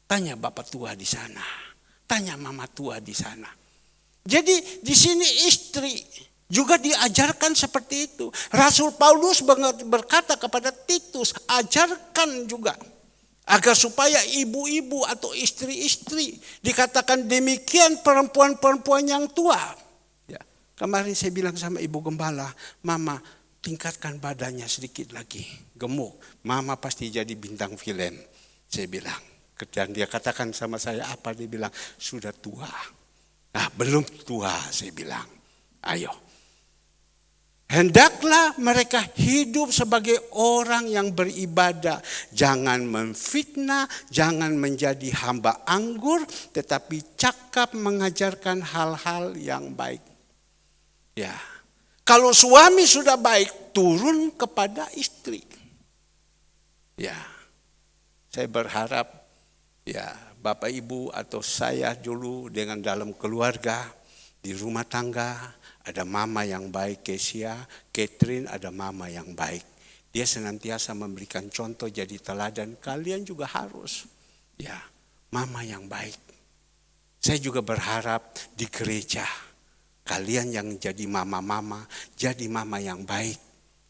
Speaker 1: Tanya bapak tua di sana. Tanya mama tua di sana. Jadi di sini istri juga diajarkan seperti itu. Rasul Paulus berkata kepada Titus, ajarkan juga. Agar supaya ibu-ibu atau istri-istri dikatakan demikian perempuan-perempuan yang tua. Ya, kemarin saya bilang sama ibu gembala, mama tingkatkan badannya sedikit lagi. Gemuk, mama pasti jadi bintang film. Saya bilang. Dan dia katakan sama saya apa? Dia bilang sudah tua. Nah belum tua saya bilang. Ayo. Hendaklah mereka hidup sebagai orang yang beribadah. Jangan memfitnah, jangan menjadi hamba anggur. Tetapi cakap mengajarkan hal-hal yang baik. Ya. Kalau suami sudah baik, turun kepada istri. Ya. Saya berharap ya, Bapak Ibu atau saya dulu dengan dalam keluarga, di rumah tangga, ada mama yang baik, Kesia, Catherine ada mama yang baik. Dia senantiasa memberikan contoh jadi teladan, kalian juga harus. Ya, mama yang baik. Saya juga berharap di gereja, kalian yang jadi mama-mama, jadi mama yang baik.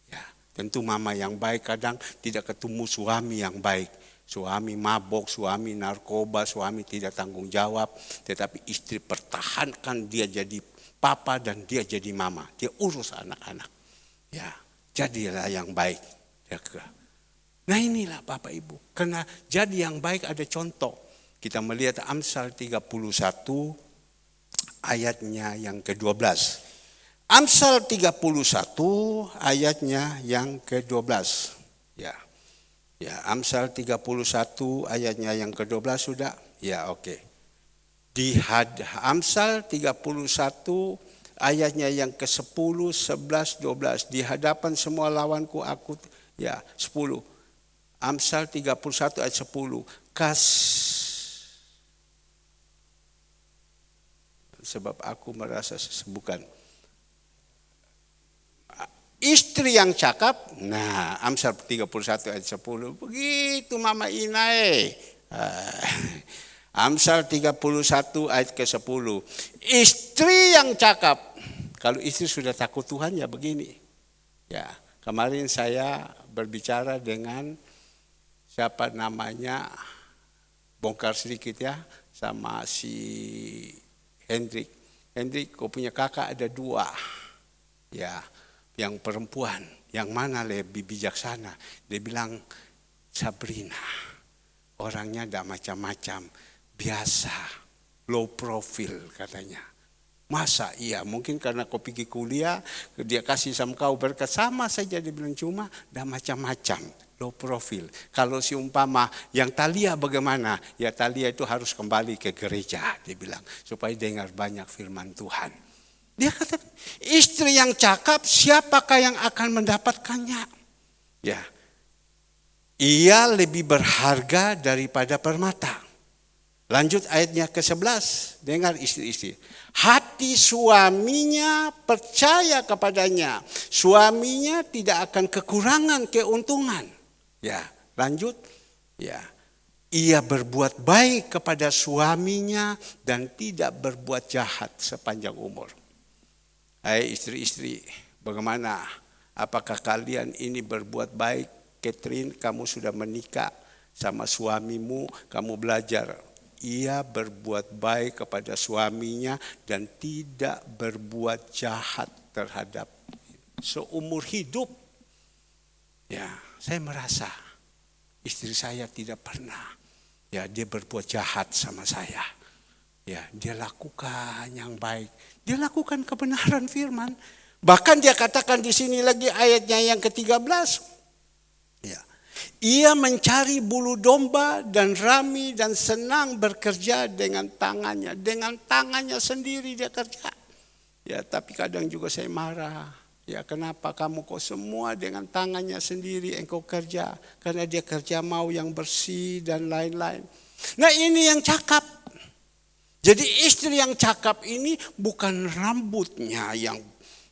Speaker 1: Ya, tentu mama yang baik kadang tidak ketemu suami yang baik. Suami mabok, suami narkoba, suami tidak tanggung jawab. Tetapi istri pertahankan dia jadi papa dan dia jadi mama. Dia urus anak-anak. Ya, jadilah yang baik. Nah inilah Bapak Ibu. Karena jadi yang baik ada contoh. Kita melihat Amsal 31 ayatnya yang ke-12. Amsal 31 ayatnya yang ke-12. Ya. Ya, Amsal 31 ayatnya yang ke-12 sudah? Ya, oke. Di Amsal 31 ayatnya yang ke-10, 11, 12. Di hadapan semua lawanku aku, ya 10. Amsal 31 ayat 10. Sebab aku merasa bukan. Istri yang cakap, nah Amsal 31 ayat 10, begitu Mama Inae. Amsal 31 ayat ke-10, istri yang cakap, Kalau istri sudah takut Tuhan ya begini. Ya, kemarin saya berbicara dengan siapa namanya, bongkar sedikit ya, sama si Hendrik. Hendrik, kau punya kakak ada 2. Ya, yang perempuan, yang mana lebih bijaksana? Dia bilang Sabrina, orangnya tidak macam-macam, biasa, low profile katanya. Masa iya, mungkin karena kau pergi kuliah, dia kasih sama kau berkat, sama saja dia bilang, cuma dah macam-macam, low profile. Kalau si umpama yang Thalia bagaimana? Ya Thalia itu harus kembali ke gereja, dia bilang, supaya dengar banyak firman Tuhan. Dia kata, istri yang cakap siapakah yang akan mendapatkannya? Ya, ia lebih berharga daripada permata. Lanjut ayatnya ke-11, dengar istri-istri. Hati suaminya percaya kepadanya. Suaminya tidak akan kekurangan keuntungan. Ya, lanjut. Ya. Ia berbuat baik kepada suaminya dan tidak berbuat jahat sepanjang umur. Hai istri-istri, bagaimana? Apakah kalian ini berbuat baik? Catherine, kamu sudah menikah sama suamimu, kamu belajar. Ia berbuat baik kepada suaminya dan tidak berbuat jahat terhadap seumur hidup. Ya, saya merasa istri saya tidak pernah, ya dia berbuat jahat sama saya. Ya, dia lakukan yang baik. Dia lakukan kebenaran firman. Bahkan dia katakan di sini lagi ayatnya yang ke-13. Ya. Ia mencari bulu domba dan rami dan senang bekerja dengan tangannya. Dengan tangannya sendiri dia kerja. Ya, tapi kadang juga saya marah. Ya, kenapa kamu kok semua dengan tangannya sendiri engkau kerja? Karena dia kerja mau yang bersih dan lain-lain. Nah, ini yang cakap. Jadi istri yang cakap ini bukan rambutnya yang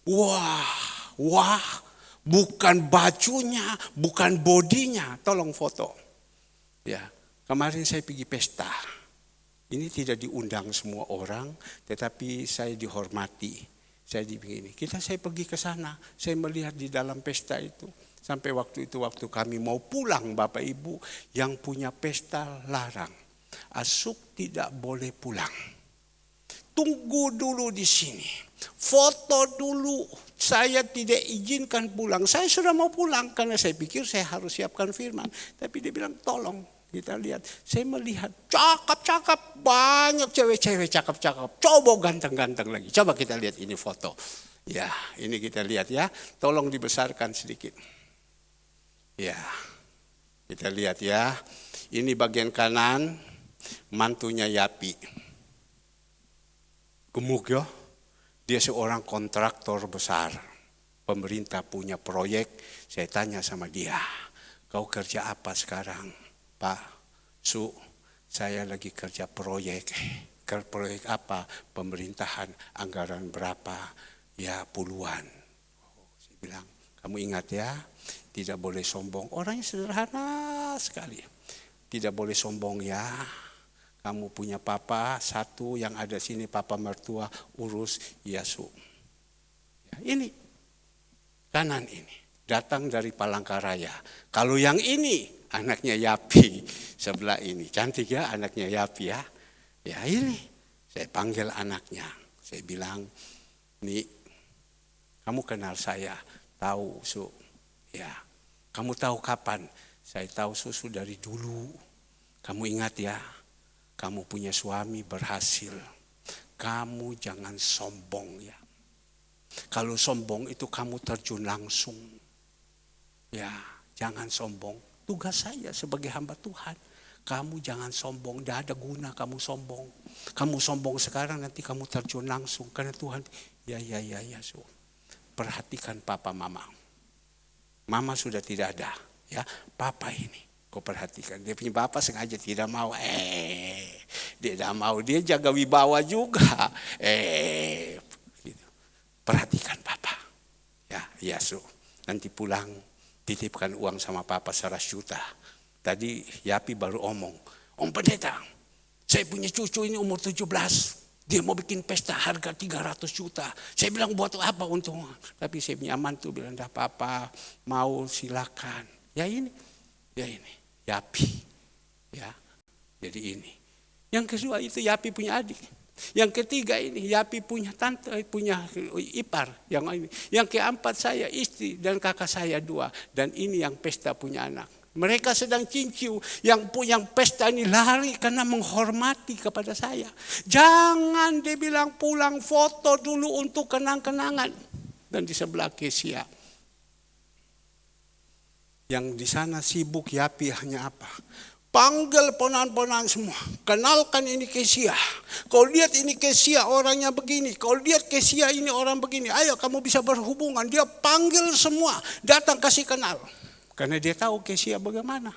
Speaker 1: wah. Bukan bajunya, bukan bodinya. Tolong foto. Ya, kemarin saya pergi pesta. Ini tidak diundang semua orang, tetapi saya dihormati. Saya begini. Saya pergi ke sana, saya melihat di dalam pesta itu. Sampai waktu kami mau pulang, Bapak Ibu, yang punya pesta larang. Asuk tidak boleh pulang. Tunggu dulu di sini. Foto dulu. Saya tidak izinkan pulang. Saya sudah mau pulang karena saya pikir saya harus siapkan firman. Tapi dia bilang tolong kita lihat. Saya melihat cakep-cakep. Banyak cewek-cewek cakep-cakep. Coba ganteng-ganteng lagi. Coba kita lihat ini foto. Ya, ini kita lihat ya. Tolong dibesarkan sedikit. Ya, kita lihat ya. Ini bagian kanan. Mantunya Yapi. Gemuk ya. Dia seorang kontraktor besar. Pemerintah punya proyek. Saya tanya sama dia. Kau kerja apa sekarang? Pak, saya lagi kerja proyek. Proyek apa? Pemerintahan. Anggaran berapa? Ya puluhan. Saya bilang, kamu ingat ya. Tidak boleh sombong. Orangnya sederhana sekali. Tidak boleh sombong ya. Kamu punya papa satu yang ada sini, papa mertua urus Yesu. Ya, ini kanan ini datang dari Palangkaraya. Kalau yang ini anaknya Yapi sebelah ini, cantik ya anaknya Yapi ya. Ya ini saya panggil anaknya, saya bilang, nih kamu kenal saya, tahu ya. Kamu tahu kapan? Saya tahu dari dulu. Kamu ingat ya? Kamu punya suami berhasil. Kamu jangan sombong ya. Kalau sombong itu kamu terjun langsung. Ya, jangan sombong. Tugas saya sebagai hamba Tuhan. Kamu jangan sombong. Tidak ada guna kamu sombong. Kamu sombong sekarang nanti kamu terjun langsung. Karena Tuhan, ya. Perhatikan papa mama. Mama sudah tidak ada. Ya, papa ini. Kau perhatikan, dia punya bapak sengaja tidak mau. Dia tidak mau, dia jaga wibawa juga. Gitu. Perhatikan papa. Ya, Yesus. Nanti pulang, titipkan uang sama papa 100 juta. Tadi Yapi baru omong, Om Pendeta, saya punya cucu ini umur 17. Dia mau bikin pesta harga 300 juta. Saya bilang buat apa untung. Tapi saya punya mantu bilang enggak apa-apa. Mau silakan. Ya ini. Yapi. Ya. Jadi ini. Yang kedua itu Yapi punya adik. Yang ketiga ini Yapi punya tante, punya ipar. Yang keempat saya istri dan kakak saya 2. Dan ini yang pesta punya anak. Mereka sedang cinciu, yang pesta ini lari karena menghormati kepada saya. Jangan dia bilang pulang foto dulu untuk kenang-kenangan. Dan di sebelah Kesia. Yang di sana sibuk Yapi hanya apa? Panggil ponan-ponan semua. Kenalkan ini Kesia. Kau lihat ini Kesia orangnya begini. Kau lihat Kesia ini orang begini. Ayo kamu bisa berhubungan. Dia panggil semua. Datang kasih kenal. Karena dia tahu Kesia bagaimana.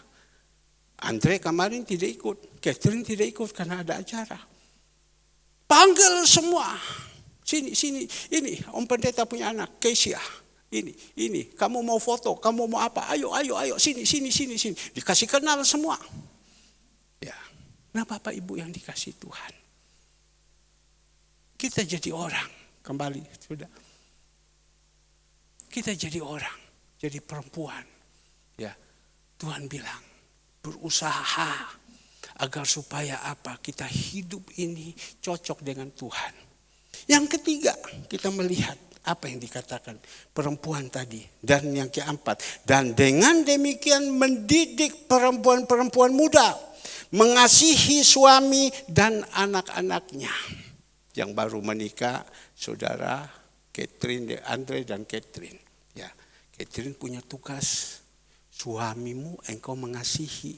Speaker 1: Andre kemarin tidak ikut. Catherine tidak ikut karena ada acara. Panggil semua. Sini. Ini Om Pendeta punya anak. Kesia. Ini. Kamu mau foto. Kamu mau apa? Ayo. Sini. Dikasih kenal semua. Ya. Nah Bapak Ibu yang dikasih Tuhan. Kita jadi orang. Kembali. Sudah. Kita jadi orang. Jadi perempuan. Ya, Tuhan bilang berusaha agar supaya apa? Kita hidup ini cocok dengan Tuhan. Yang ketiga, kita melihat apa yang dikatakan perempuan tadi. Dan yang keempat, dan dengan demikian mendidik perempuan-perempuan muda mengasihi suami dan anak-anaknya. Yang baru menikah, saudara Catherine, Andre dan Catherine. Ya, Catherine punya tugas. Suamimu engkau mengasihi.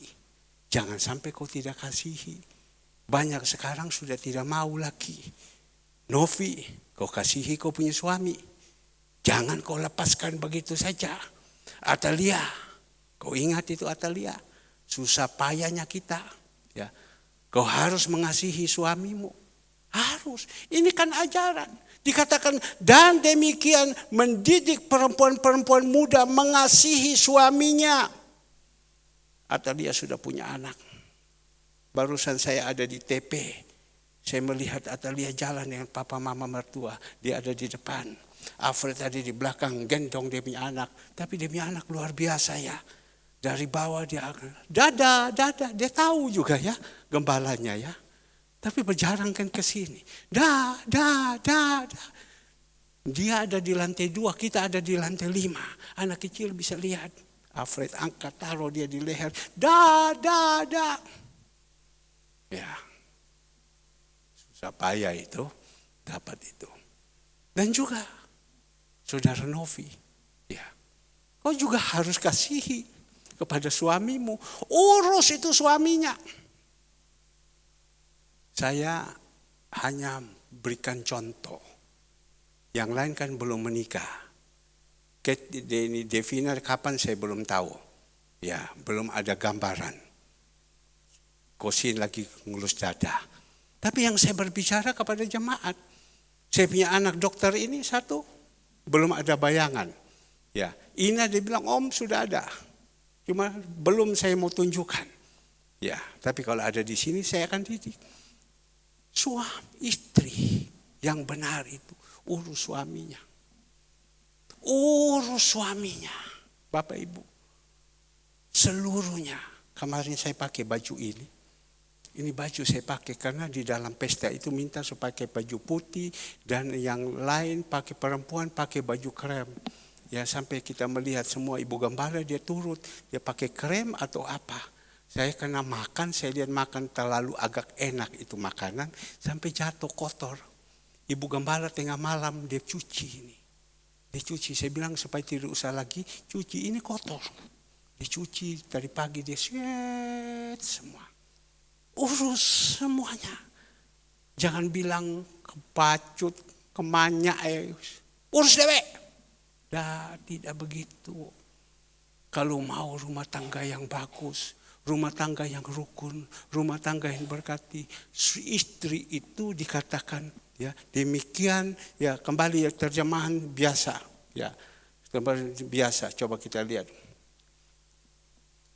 Speaker 1: Jangan sampai kau tidak kasihi. Banyak sekarang sudah tidak mau lagi. Novi, kau kasihi kau punya suami. Jangan kau lepaskan begitu saja. Atalia, kau ingat itu Atalia. Susah payahnya kita. Ya, kau harus mengasihi suamimu. Harus. Ini kan ajaran. Dikatakan dan demikian mendidik perempuan-perempuan muda mengasihi suaminya. Atalia sudah punya anak. Barusan saya ada di TP. Saya melihat Atalia jalan dengan papa mama mertua. Dia ada di depan. Alfred ada di belakang gendong dia punya anak. Tapi dia punya anak luar biasa ya. Dari bawah dia dada. Dia tahu juga ya gembalanya ya. Tapi berjarang kan ke sini. Dah. Dia ada di lantai 2, kita ada di lantai 5. Anak kecil bisa lihat. Alfred angkat, taruh dia di leher. Dah. Ya. Susah payah itu. Dapat itu. Dan juga saudara Novi. Ya. Kau juga harus kasihi kepada suamimu. Urus itu suaminya. Saya hanya berikan contoh. Yang lain kan belum menikah. Devina kapan saya belum tahu. Ya, belum ada gambaran. Kosin lagi ngelus dada. Tapi yang saya berbicara kepada jemaat. Saya punya anak dokter ini satu. Belum ada bayangan. Ya, Ina dia bilang om sudah ada. Cuma belum saya mau tunjukkan. Ya, tapi kalau ada di sini saya akan didik. Suami istri yang benar itu urus suaminya. Urus suaminya. Bapak Ibu. Seluruhnya. Kemarin saya pakai baju ini. Ini baju saya pakai karena di dalam pesta itu minta supaya pakai baju putih. Dan yang lain pakai perempuan pakai baju krem. Ya sampai kita melihat semua ibu gembala dia turut. Dia pakai krem atau apa. Saya kena makan, saya lihat makan terlalu agak enak itu makanan. Sampai jatuh kotor. Ibu gembala tengah malam dia cuci ini. Dia cuci, saya bilang supaya tidak usah lagi cuci, ini kotor. Dia cuci dari pagi dia set semua. Urus semuanya. Jangan bilang kepacut, kemanya. Urus dewek. Tidak begitu. Kalau mau rumah tangga yang bagus. Rumah tangga yang rukun, rumah tangga yang berkati, istri itu dikatakan ya demikian ya kembali ya terjemahan biasa ya kembali biasa coba kita lihat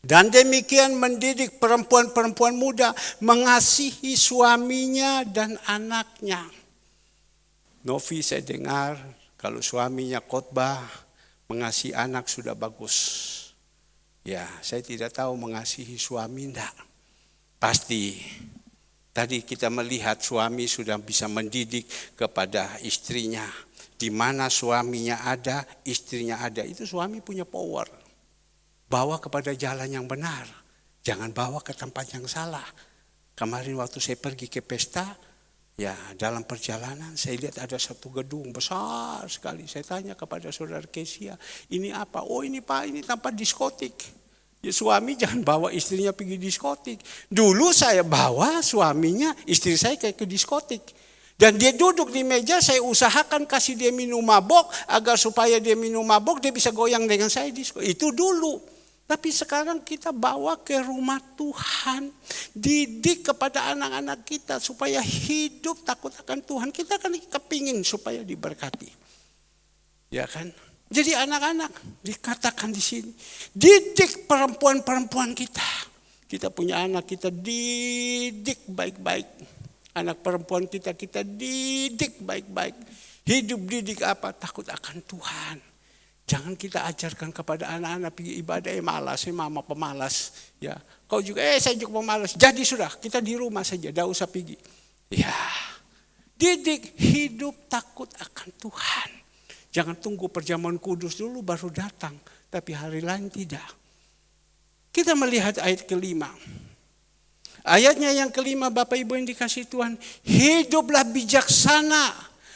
Speaker 1: Dan demikian mendidik perempuan-perempuan muda mengasihi suaminya dan anaknya. Novi, saya dengar kalau suaminya khotbah mengasihi anak sudah bagus. Ya, saya tidak tahu mengasihi suami enggak. Pasti. Tadi kita melihat suami sudah bisa mendidik kepada istrinya. Di mana suaminya ada, istrinya ada. Itu suami punya power. Bawa kepada jalan yang benar. Jangan bawa ke tempat yang salah. Kemarin waktu saya pergi ke pesta, ya dalam perjalanan saya lihat ada satu gedung besar sekali. Saya tanya kepada saudara Kesia, ini apa? Oh ini Pak, ini tempat diskotik. Ya, suami jangan bawa istrinya pergi diskotik. Dulu saya bawa suaminya, istri saya kayak ke diskotik. Dan dia duduk di meja, saya usahakan kasih dia minum mabok, agar supaya dia minum mabok, dia bisa goyang dengan saya diskotik. Itu dulu. Tapi sekarang kita bawa ke rumah Tuhan. Didik kepada anak-anak kita supaya hidup takut akan Tuhan. Kita kan kepingin supaya diberkati. Ya kan? Jadi anak-anak dikatakan di sini, didik perempuan-perempuan kita. Kita punya anak, kita didik baik-baik. Anak perempuan kita didik baik-baik. Hidup didik apa? Takut akan Tuhan. Jangan kita ajarkan kepada anak-anak pergi ibadah, malas, mama pemalas. Ya, kau juga, saya juga pemalas. Jadi sudah, kita di rumah saja, tidak usah pergi. Ya, didik hidup takut akan Tuhan. Jangan tunggu perjamuan kudus dulu baru datang. Tapi hari lain tidak. Kita melihat ayat kelima. Ayatnya yang kelima, Bapak Ibu yang dikasihi Tuhan. Hiduplah bijaksana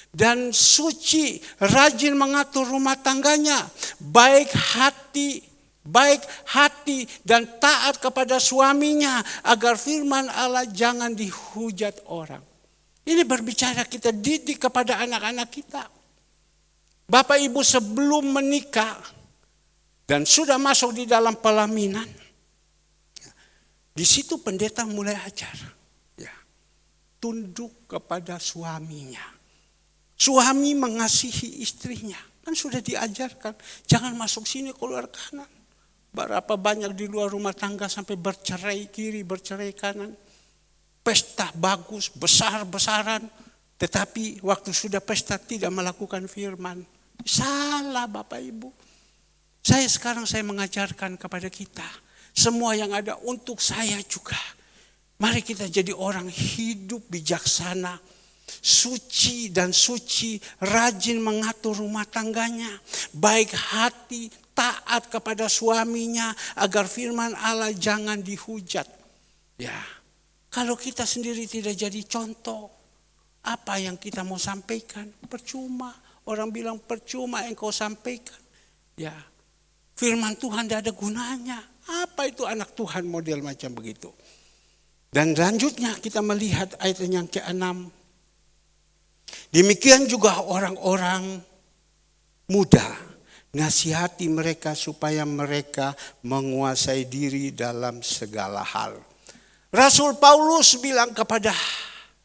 Speaker 1: dan suci. Rajin mengatur rumah tangganya. Baik hati dan taat kepada suaminya. Agar firman Allah jangan dihujat orang. Ini berbicara kita didik kepada anak-anak kita. Bapak Ibu sebelum menikah dan sudah masuk di dalam pelaminan, di situ pendeta mulai ajar, ya, tunduk kepada suaminya. Suami mengasihi istrinya, kan sudah diajarkan, jangan masuk sini keluar kanan. Berapa banyak di luar rumah tangga sampai bercerai kiri, bercerai kanan. Pesta bagus, besar-besaran, tetapi waktu sudah pesta tidak melakukan firman. Salah Bapak Ibu. Sekarang saya mengajarkan kepada kita. Semua yang ada untuk saya juga. Mari kita jadi orang hidup bijaksana. Suci dan suci. Rajin mengatur rumah tangganya. Baik hati, taat kepada suaminya. Agar firman Allah jangan dihujat. Ya, kalau kita sendiri tidak jadi contoh. Apa yang kita mau sampaikan? Percuma. Orang bilang percuma engkau sampaikan. Ya, firman Tuhan tidak ada gunanya. Apa itu anak Tuhan model macam begitu? Dan selanjutnya kita melihat ayat yang ke-6. Demikian juga orang-orang muda. Nasihati mereka supaya mereka menguasai diri dalam segala hal. Rasul Paulus bilang kepada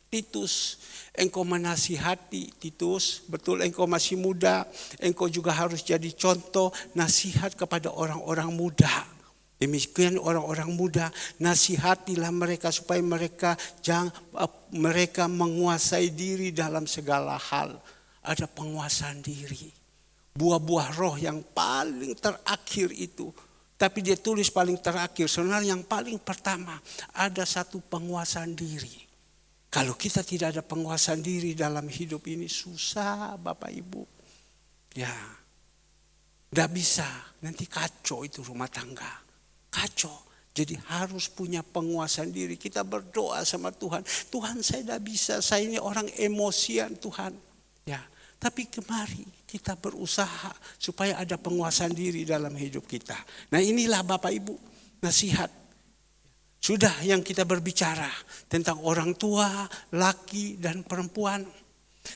Speaker 1: Titus, engkau menasihati Titus, betul engkau masih muda, engkau juga harus jadi contoh nasihat kepada orang-orang muda. Demikian orang-orang muda, nasihatilah mereka supaya mereka menguasai diri dalam segala hal. Ada penguasaan diri. Buah-buah roh yang paling terakhir itu. Tapi dia tulis paling terakhir, sebenarnya yang paling pertama ada satu penguasaan diri. Kalau kita tidak ada penguasaan diri dalam hidup ini susah Bapak Ibu. Ya, tidak bisa, nanti kacau itu rumah tangga. Kacau, jadi harus punya penguasaan diri. Kita berdoa sama Tuhan. Tuhan saya tidak bisa, saya ini orang emosian Tuhan. Ya, tapi kemari kita berusaha supaya ada penguasaan diri dalam hidup kita. Nah inilah Bapak Ibu nasihat. Sudah yang kita berbicara tentang orang tua, laki dan perempuan.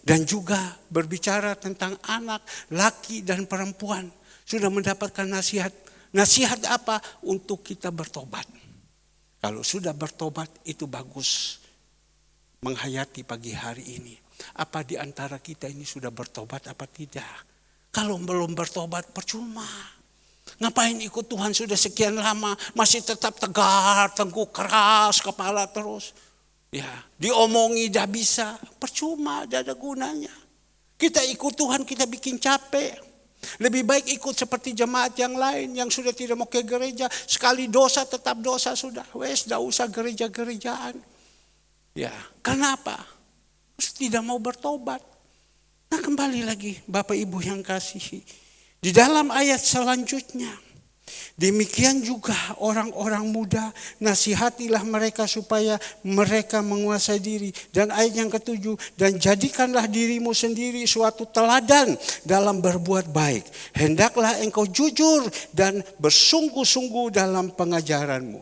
Speaker 1: Dan juga berbicara tentang anak, laki dan perempuan. Sudah mendapatkan nasihat. Nasihat apa? Untuk kita bertobat. Kalau sudah bertobat itu bagus. Menghayati pagi hari ini. Apa di antara kita ini sudah bertobat apa tidak? Kalau belum bertobat percuma. Ngapain ikut Tuhan sudah sekian lama, masih tetap tegar, tengkuk, keras kepala terus. Ya, diomongi dah bisa, percuma, tidak ada gunanya. Kita ikut Tuhan, kita bikin capek. Lebih baik ikut seperti jemaat yang lain yang sudah tidak mau ke gereja. Sekali dosa tetap dosa sudah. Wes, tidak usah gereja-gerejaan. Ya, kenapa? Terus tidak mau bertobat. Nah, kembali lagi Bapak Ibu yang kasihi. Di dalam ayat selanjutnya, demikian juga orang-orang muda, nasihatilah mereka supaya mereka menguasai diri. Dan ayat yang ke-7, dan jadikanlah dirimu sendiri suatu teladan dalam berbuat baik. Hendaklah engkau jujur dan bersungguh-sungguh dalam pengajaranmu.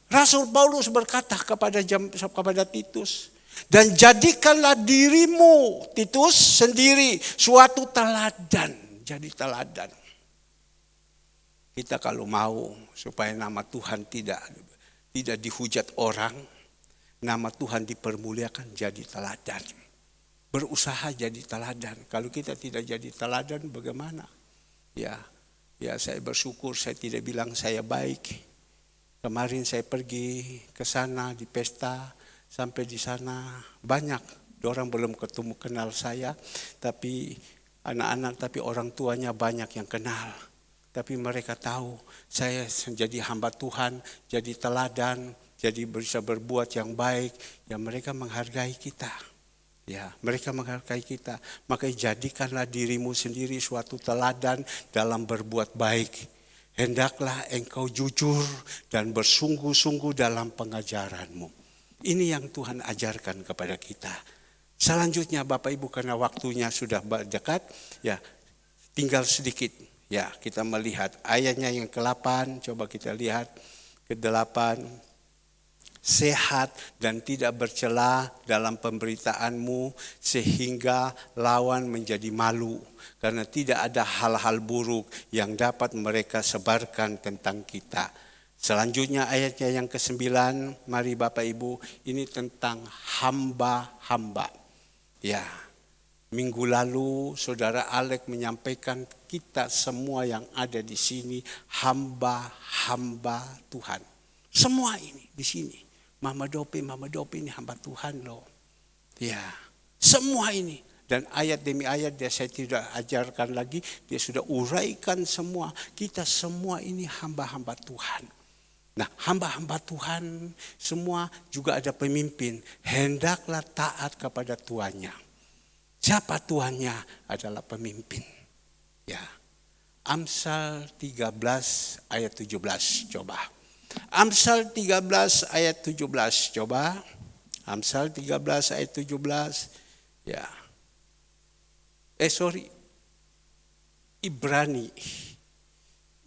Speaker 1: Rasul Paulus berkata kepada Titus, dan jadikanlah dirimu, Titus, sendiri suatu teladan. Jadi teladan. Kita kalau mau supaya nama Tuhan tidak dihujat orang, nama Tuhan dipermuliakan, jadi teladan. Berusaha jadi teladan. Kalau kita tidak jadi teladan bagaimana? Ya saya bersyukur saya tidak bilang saya baik. Kemarin saya pergi ke sana di pesta, sampai di sana banyak orang belum kenal saya, tapi anak-anak, tapi orang tuanya banyak yang kenal. Tapi mereka tahu saya jadi hamba Tuhan, jadi teladan, jadi bisa berbuat yang baik. Ya mereka menghargai kita. Ya mereka menghargai kita. Maka jadikanlah dirimu sendiri suatu teladan dalam berbuat baik. Hendaklah engkau jujur dan bersungguh-sungguh dalam pengajaranmu. Ini yang Tuhan ajarkan kepada kita. Selanjutnya Bapak Ibu, karena waktunya sudah dekat, ya tinggal sedikit. Ya, kita melihat ayatnya yang ke-8, coba kita lihat ke-8. Sehat dan tidak bercela dalam pemberitaanmu sehingga lawan menjadi malu. Karena tidak ada hal-hal buruk yang dapat mereka sebarkan tentang kita. Selanjutnya ayatnya yang ke-9, mari Bapak Ibu, ini tentang hamba-hamba. Ya, minggu lalu Saudara Alek menyampaikan kita semua yang ada di sini hamba-hamba Tuhan. Semua ini di sini. Mama Dopi ini hamba Tuhan loh. Ya, semua ini. Dan ayat demi ayat dia saya tidak ajarkan lagi. Dia sudah uraikan semua. Kita semua ini hamba-hamba Tuhan. Nah, hamba-hamba Tuhan semua juga ada pemimpin. Hendaklah taat kepada tuannya. Siapa tuannya? Adalah pemimpin. Ya. Amsal 13 ayat 17 coba. Amsal 13 ayat 17 coba. Amsal 13 ayat 17. Ya. Ibrani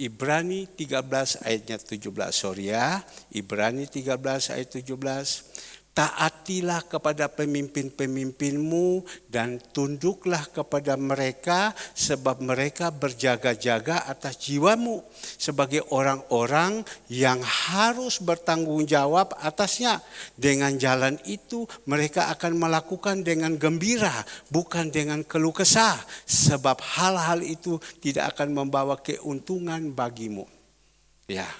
Speaker 1: 13 ayatnya 17, sorry ya. Ibrani 13 ayat 17. Taatilah kepada pemimpin-pemimpinmu dan tunduklah kepada mereka sebab mereka berjaga-jaga atas jiwamu sebagai orang-orang yang harus bertanggung jawab atasnya. Dengan jalan itu mereka akan melakukan dengan gembira, bukan dengan keluh kesah, sebab hal-hal itu tidak akan membawa keuntungan bagimu. Ya.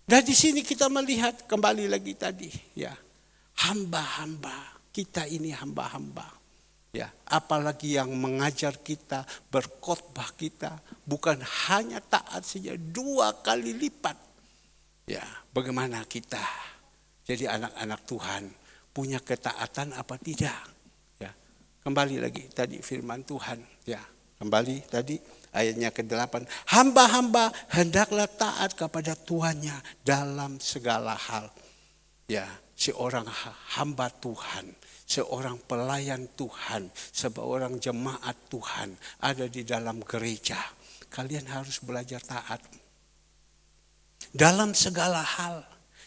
Speaker 1: Dan di sini kita melihat kembali lagi tadi, ya. Hamba-hamba, kita ini hamba-hamba. Ya, apalagi yang mengajar kita, berkhotbah kita, bukan hanya taat saja, 2 kali lipat. Ya, bagaimana kita jadi anak-anak Tuhan, punya ketaatan apa tidak? Ya, kembali lagi tadi firman Tuhan, ya. Kembali tadi ayatnya ke-8. Hamba-hamba hendaklah taat kepada tuannya dalam segala hal. Ya, seorang hamba Tuhan, seorang pelayan Tuhan, seorang jemaat Tuhan ada di dalam gereja. Kalian harus belajar taat. Dalam segala hal,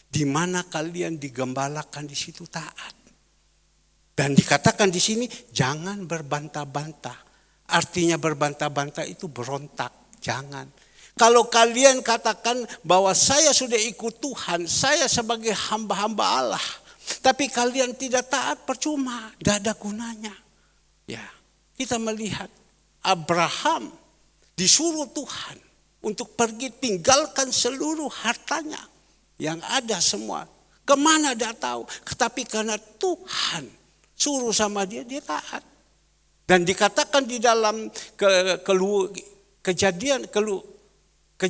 Speaker 1: di mana kalian digembalakan di situ taat. Dan dikatakan di sini jangan berbantah-bantah. Artinya berbantah-bantah itu berontak, jangan. Kalau kalian katakan bahwa saya sudah ikut Tuhan, saya sebagai hamba-hamba Allah, tapi kalian tidak taat, percuma, tidak ada gunanya. Ya, kita melihat Abraham disuruh Tuhan untuk pergi tinggalkan seluruh hartanya yang ada semua. Kemana dia tahu. Tapi karena Tuhan suruh sama dia, dia taat. Dan dikatakan di dalam kejadian 12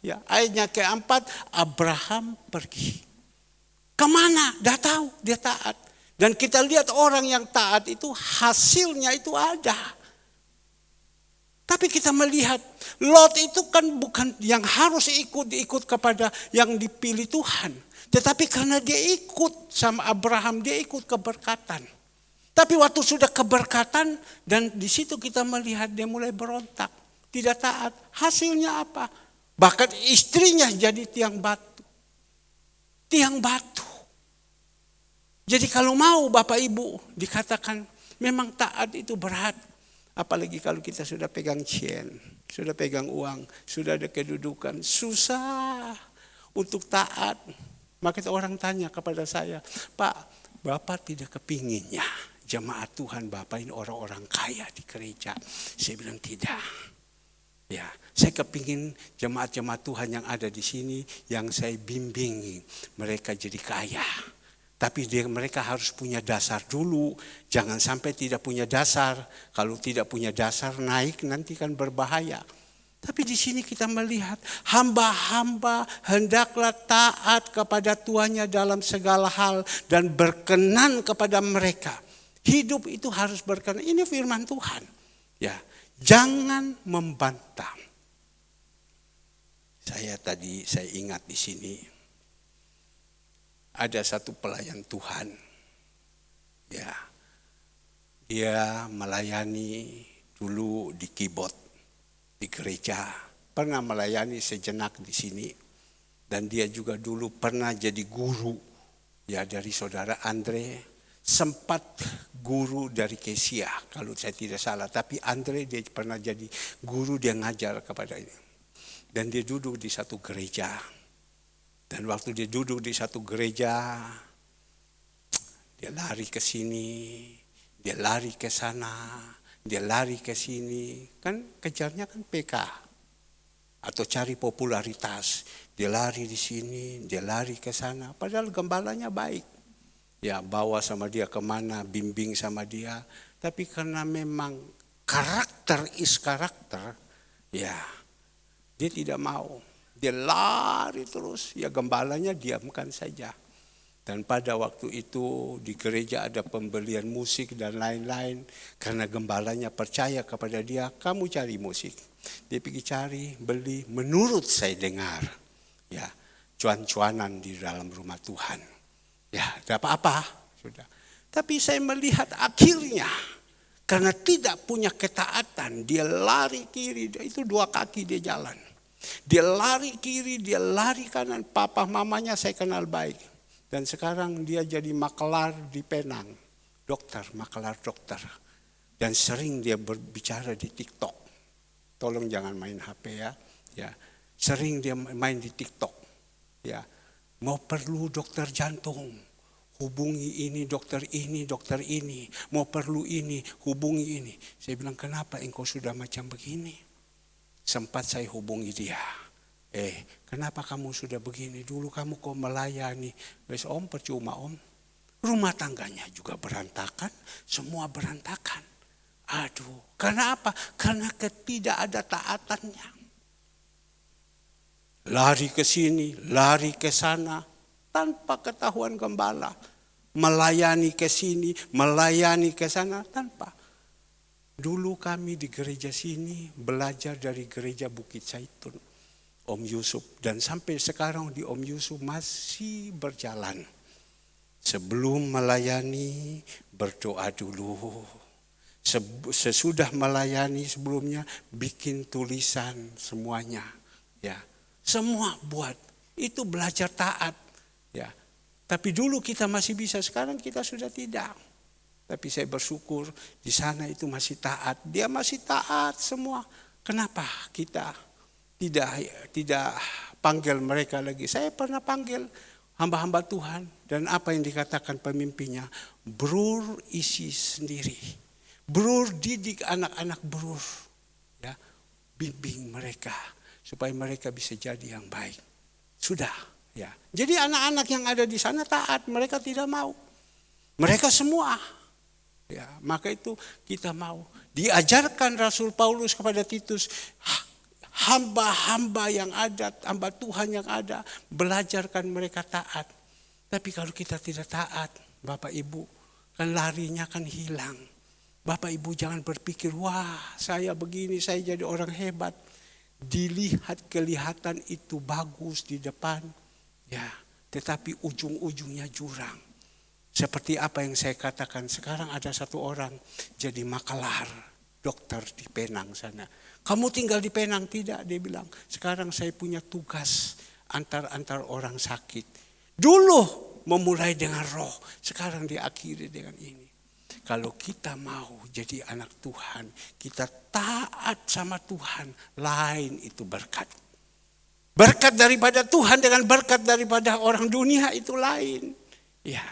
Speaker 1: ya, ayatnya keempat, Abraham pergi. Kemana? Dia tahu, dia taat. Dan kita lihat orang yang taat itu hasilnya itu ada. Tapi kita melihat Lot itu kan bukan yang harus ikut kepada yang dipilih Tuhan. Tetapi karena dia ikut sama Abraham, dia ikut keberkatan. Tapi waktu sudah keberkatan dan di situ kita melihat dia mulai berontak. Tidak taat. Hasilnya apa? Bahkan istrinya jadi tiang batu. Tiang batu. Jadi kalau mau Bapak Ibu dikatakan memang taat itu berat. Apalagi kalau kita sudah pegang cien, sudah pegang uang, sudah ada kedudukan. Susah untuk taat. Maka orang tanya kepada saya, Pak, Bapak tidak kepinginnya jemaat Tuhan Bapak ini orang-orang kaya di gereja? Saya bilang tidak. Ya, saya kepingin jemaat-jemaat Tuhan yang ada di sini yang saya bimbingi mereka jadi kaya. Tapi mereka harus punya dasar dulu. Jangan sampai tidak punya dasar. Kalau tidak punya dasar naik nanti kan berbahaya. Tapi di sini kita melihat hamba-hamba hendaklah taat kepada tuannya dalam segala hal dan berkenan kepada mereka. Hidup itu harus berkenan. Ini firman Tuhan. Ya, jangan membantah. Saya ingat di sini ada satu pelayan Tuhan. Ya, dia melayani dulu di Kibot, di gereja. Pernah melayani sejenak di sini. Dan dia juga dulu pernah jadi guru. Ya, dari saudara Andre. Sempat guru dari Kesia, kalau saya tidak salah. Tapi Andre dia pernah jadi guru, dia ngajar kepada ini. Dan dia duduk di satu gereja. Dan waktu dia duduk di satu gereja, dia lari ke sini, dia lari ke sana, dia lari ke sini. Kan kejarnya kan PK atau cari popularitas. Dia lari di sini, dia lari ke sana. Padahal gembalanya baik. Ya, bawa sama dia kemana, bimbing sama dia. Tapi karena memang karakter, ya dia tidak mau. Dia lari terus, ya gembalanya diamkan saja. Dan pada waktu itu di gereja ada pembelian musik dan lain-lain. Karena gembalanya percaya kepada dia, kamu cari musik. Dia pergi cari, beli, menurut saya dengar. Ya, cuan-cuanan di dalam rumah Tuhan. Ya, tidak apa-apa. Sudah. Tapi saya melihat akhirnya, karena tidak punya ketaatan, dia lari kiri, itu 2 kaki dia jalan. Dia lari kiri, dia lari kanan. Papa mamanya saya kenal baik. Dan sekarang dia jadi makelar di Penang. Makelar dokter. Dan sering dia berbicara di TikTok. Tolong jangan main HP ya. Ya, sering dia main di TikTok. Ya, mau perlu dokter jantung, hubungi ini, dokter ini, dokter ini. Mau perlu ini, hubungi ini. Saya bilang, kenapa engkau sudah macam begini? Sempat saya hubungi dia. Kenapa kamu sudah begini? Dulu kamu kok melayani. Wes om, percuma om. Rumah tangganya juga berantakan. Semua berantakan. Aduh, karena apa? Karena tidak ada taatannya. Lari ke sini, lari ke sana. Tanpa ketahuan gembala. Melayani ke sini, melayani ke sana, tanpa. Dulu kami di gereja sini belajar dari gereja Bukit Zaitun, Om Yusuf. Dan sampai sekarang di Om Yusuf masih berjalan. Sebelum melayani berdoa dulu. Sesudah melayani sebelumnya bikin tulisan semuanya. Ya, semua buat. Itu belajar taat. Ya, tapi dulu kita masih bisa, sekarang kita sudah tidak. Tapi saya bersyukur di sana itu masih taat. Dia masih taat semua. Kenapa kita tidak panggil mereka lagi? Saya pernah panggil hamba-hamba Tuhan. Dan apa yang dikatakan pemimpinnya? Brur isi sendiri. Brur didik anak-anak brur. Ya. bimbing mereka supaya mereka bisa jadi yang baik. Sudah, ya. Jadi anak-anak yang ada di sana taat, mereka tidak mau. Mereka semua. Ya, maka itu kita mau. Diajarkan Rasul Paulus kepada Titus, hamba-hamba yang ada, hamba Tuhan yang ada, belajarkan mereka taat. Tapi kalau kita tidak taat, Bapak Ibu, kan larinya kan hilang. Bapak Ibu jangan berpikir, wah saya begini, saya jadi orang hebat. Dilihat kelihatan itu bagus di depan, ya, tetapi ujung-ujungnya jurang. Seperti apa yang saya katakan, sekarang ada satu orang jadi makalar, dokter di Penang sana. Kamu tinggal di Penang? Tidak, dia bilang. Sekarang saya punya tugas antar orang sakit. Dulu memulai dengan roh, sekarang diakhiri dengan ini. Kalau kita mau jadi anak Tuhan, kita taat sama Tuhan, lain itu berkat. Berkat daripada Tuhan dengan berkat daripada orang dunia itu lain. Ya.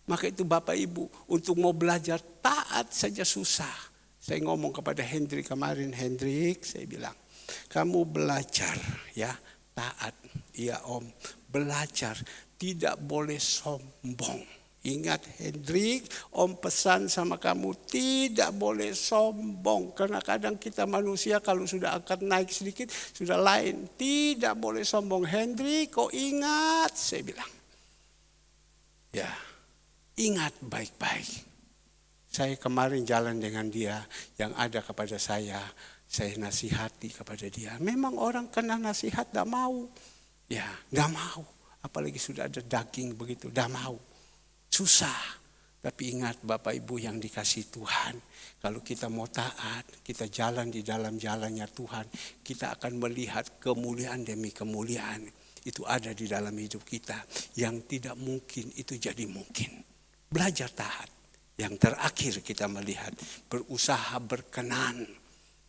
Speaker 1: Maka itu Bapak Ibu, untuk mau belajar taat saja susah. Saya ngomong kepada Hendrik kemarin, Hendrik, saya bilang, kamu belajar ya taat. Iya Om, belajar, tidak boleh sombong. Ingat Hendrik, Om pesan sama kamu, tidak boleh sombong. Karena kadang kita manusia kalau sudah angkat naik sedikit, sudah lain. Tidak boleh sombong. Hendrik, kau ingat, saya bilang. Ya. Ingat baik-baik. Saya kemarin jalan dengan dia, yang ada kepada saya nasihati kepada dia. Memang orang kena nasihat tidak mau. Ya, tidak mau. Apalagi sudah ada daging begitu, tidak mau. Susah. Tapi ingat Bapak Ibu yang dikasih Tuhan. Kalau kita mau taat, kita jalan di dalam jalannya Tuhan. Kita akan melihat kemuliaan demi kemuliaan. Itu ada di dalam hidup kita. Yang tidak mungkin itu jadi mungkin. Belajar taat. Yang terakhir kita melihat berusaha berkenan.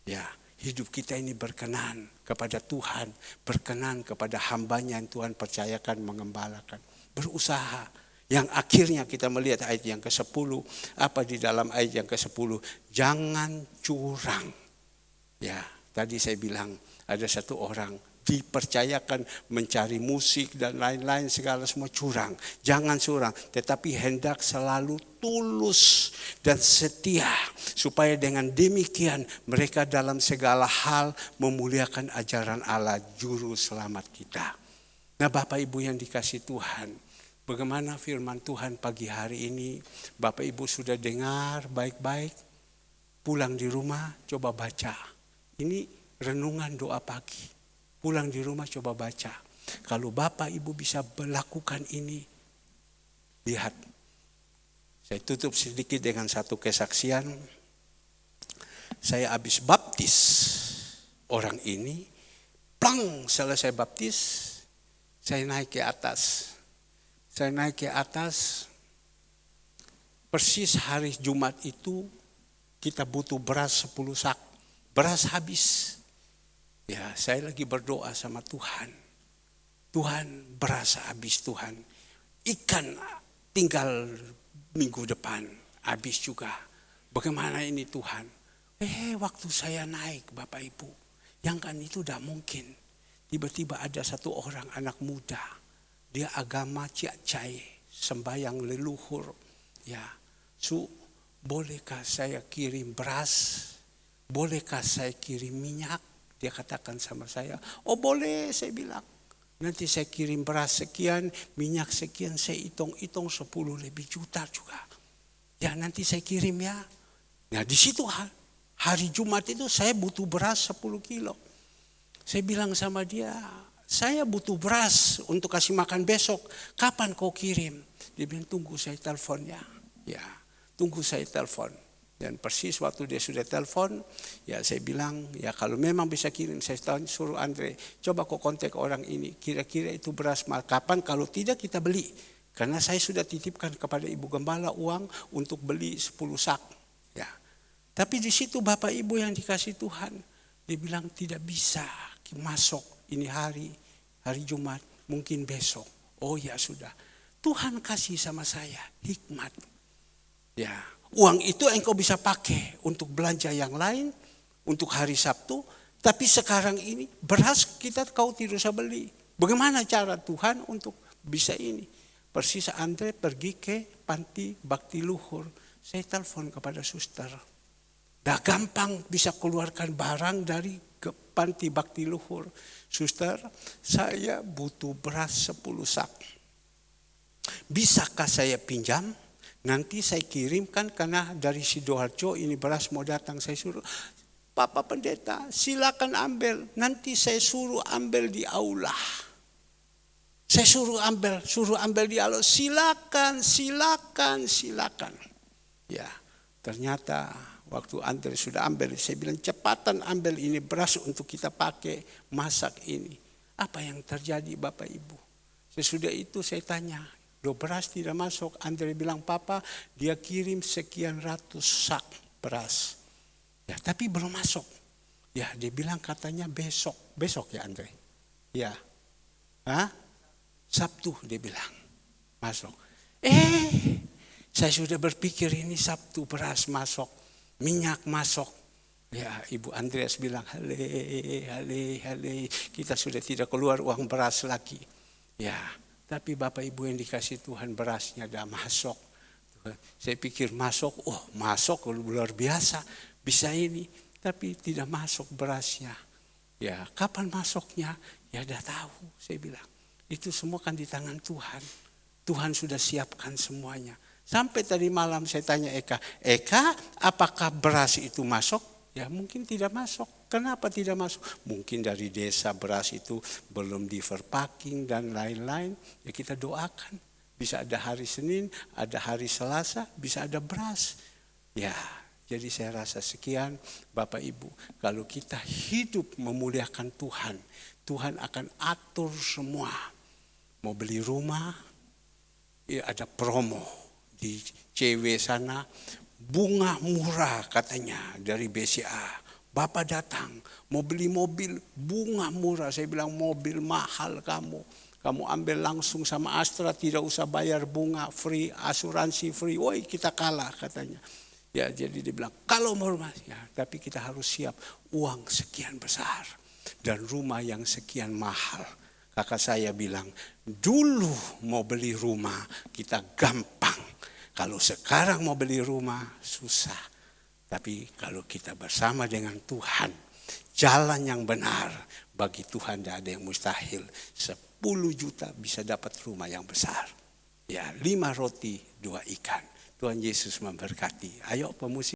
Speaker 1: Ya, hidup kita ini berkenan kepada Tuhan, berkenan kepada hambanya yang Tuhan percayakan mengembalakan. Berusaha. Yang akhirnya kita melihat ayat yang ke-10, apa di dalam ayat yang ke-10? Jangan curang. Ya, tadi saya bilang ada satu orang dipercayakan mencari musik dan lain-lain, segala semua curang. Jangan curang, tetapi hendak selalu tulus dan setia. Supaya dengan demikian mereka dalam segala hal memuliakan ajaran Allah Juru Selamat kita. Nah Bapak Ibu yang dikasih Tuhan, bagaimana firman Tuhan pagi hari ini? Bapak Ibu sudah dengar baik-baik? Pulang di rumah coba baca. Ini renungan doa pagi. Pulang di rumah coba baca. Kalau Bapak Ibu bisa melakukan ini, lihat. Saya tutup sedikit dengan satu kesaksian. Saya habis baptis orang ini. Plang, selesai baptis, saya naik ke atas. Saya naik ke atas. Persis hari Jumat itu kita butuh beras 10 sak. Beras habis. Ya, saya lagi berdoa sama Tuhan. Tuhan, beras habis Tuhan. Ikan tinggal minggu depan, habis juga. Bagaimana ini Tuhan? Waktu saya naik Bapak Ibu, yang kan itu udah mungkin. Tiba-tiba ada satu orang anak muda. Dia agama ciacai, sembahyang leluhur. Ya, bolehkah saya kirim beras? Bolehkah saya kirim minyak? Dia katakan sama saya, oh boleh, saya bilang. Nanti saya kirim beras sekian, minyak sekian, saya hitung-hitung 10 lebih juta juga. Ya nanti saya kirim ya. Nah di situ hari Jumat itu saya butuh beras 10 kilo. Saya bilang sama dia, saya butuh beras untuk kasih makan besok. Kapan kau kirim? Dia bilang tunggu saya telepon ya. Ya tunggu saya telepon. Dan persis waktu dia sudah telepon, ya saya bilang, ya kalau memang bisa kirim, saya suruh Andre, coba kau kontak orang ini, kira-kira itu beras kapan, kalau tidak kita beli. Karena saya sudah titipkan kepada Ibu Gembala uang untuk beli 10 sak. Ya. Tapi di situ Bapak Ibu yang dikasih Tuhan, dia bilang tidak bisa masuk ini hari Jumat, mungkin besok. Oh ya sudah, Tuhan kasih sama saya hikmat. Ya. Uang itu engkau bisa pakai untuk belanja yang lain, untuk hari Sabtu. Tapi sekarang ini beras kau tidak usah beli. Bagaimana cara Tuhan untuk bisa ini? Persis Andre pergi ke panti bakti luhur. Saya telepon kepada suster. Dah gampang bisa keluarkan barang dari ke panti bakti luhur. Suster, saya butuh beras 10 sak. Bisakah saya pinjam? Nanti saya kirimkan karena dari Sidoarjo ini beras mau datang. Saya suruh, Bapak Pendeta silakan ambil. Nanti saya suruh ambil di aula. Saya suruh ambil di aula. Silakan. Ya, ternyata waktu Andre sudah ambil, saya bilang cepatan ambil ini beras untuk kita pakai masak ini. Apa yang terjadi Bapak Ibu? Sesudah itu saya tanya, beras tidak masuk. Andre bilang, Papa dia kirim sekian ratus sak beras. Ya, tapi belum masuk. Ya, dia bilang katanya besok. Besok ya Andre? Ya. Sabtu dia bilang masuk. Saya sudah berpikir ini Sabtu beras masuk. Minyak masuk. Ya, Ibu Andreas bilang, hale, kita sudah tidak keluar uang beras lagi. Ya, tapi Bapak Ibu yang dikasih Tuhan berasnya dah masuk. Saya pikir masuk, masuk luar biasa, bisa ini. Tapi tidak masuk berasnya. Ya, kapan masuknya? Ya dah tahu, saya bilang. Itu semua kan di tangan Tuhan. Tuhan sudah siapkan semuanya. Sampai tadi malam saya tanya Eka, apakah beras itu masuk? Ya mungkin tidak masuk. Kenapa tidak masuk? Mungkin dari desa beras itu belum di verpacking dan lain-lain. Ya kita doakan. Bisa ada hari Senin, ada hari Selasa, bisa ada beras. Ya, jadi saya rasa sekian Bapak Ibu. Kalau kita hidup memuliakan Tuhan, Tuhan akan atur semua. Mau beli rumah, ya ada promo di CW sana. Bunga murah katanya dari BCA. Bapak datang mau beli mobil, bunga murah. Saya bilang mobil mahal kamu. Kamu ambil langsung sama Astra, tidak usah bayar bunga, free, asuransi free. Woi kita kalah katanya. Ya jadi dia bilang kalau mau rumah, ya, tapi kita harus siap uang sekian besar. Dan rumah yang sekian mahal. Kakak saya bilang dulu mau beli rumah kita gampang. Kalau sekarang mau beli rumah susah. Tapi kalau kita bersama dengan Tuhan, jalan yang benar, bagi Tuhan tidak ada yang mustahil. 10 juta bisa dapat rumah yang besar. Ya, 5 roti 2 ikan. Tuhan Yesus memberkati. Ayo pemusik.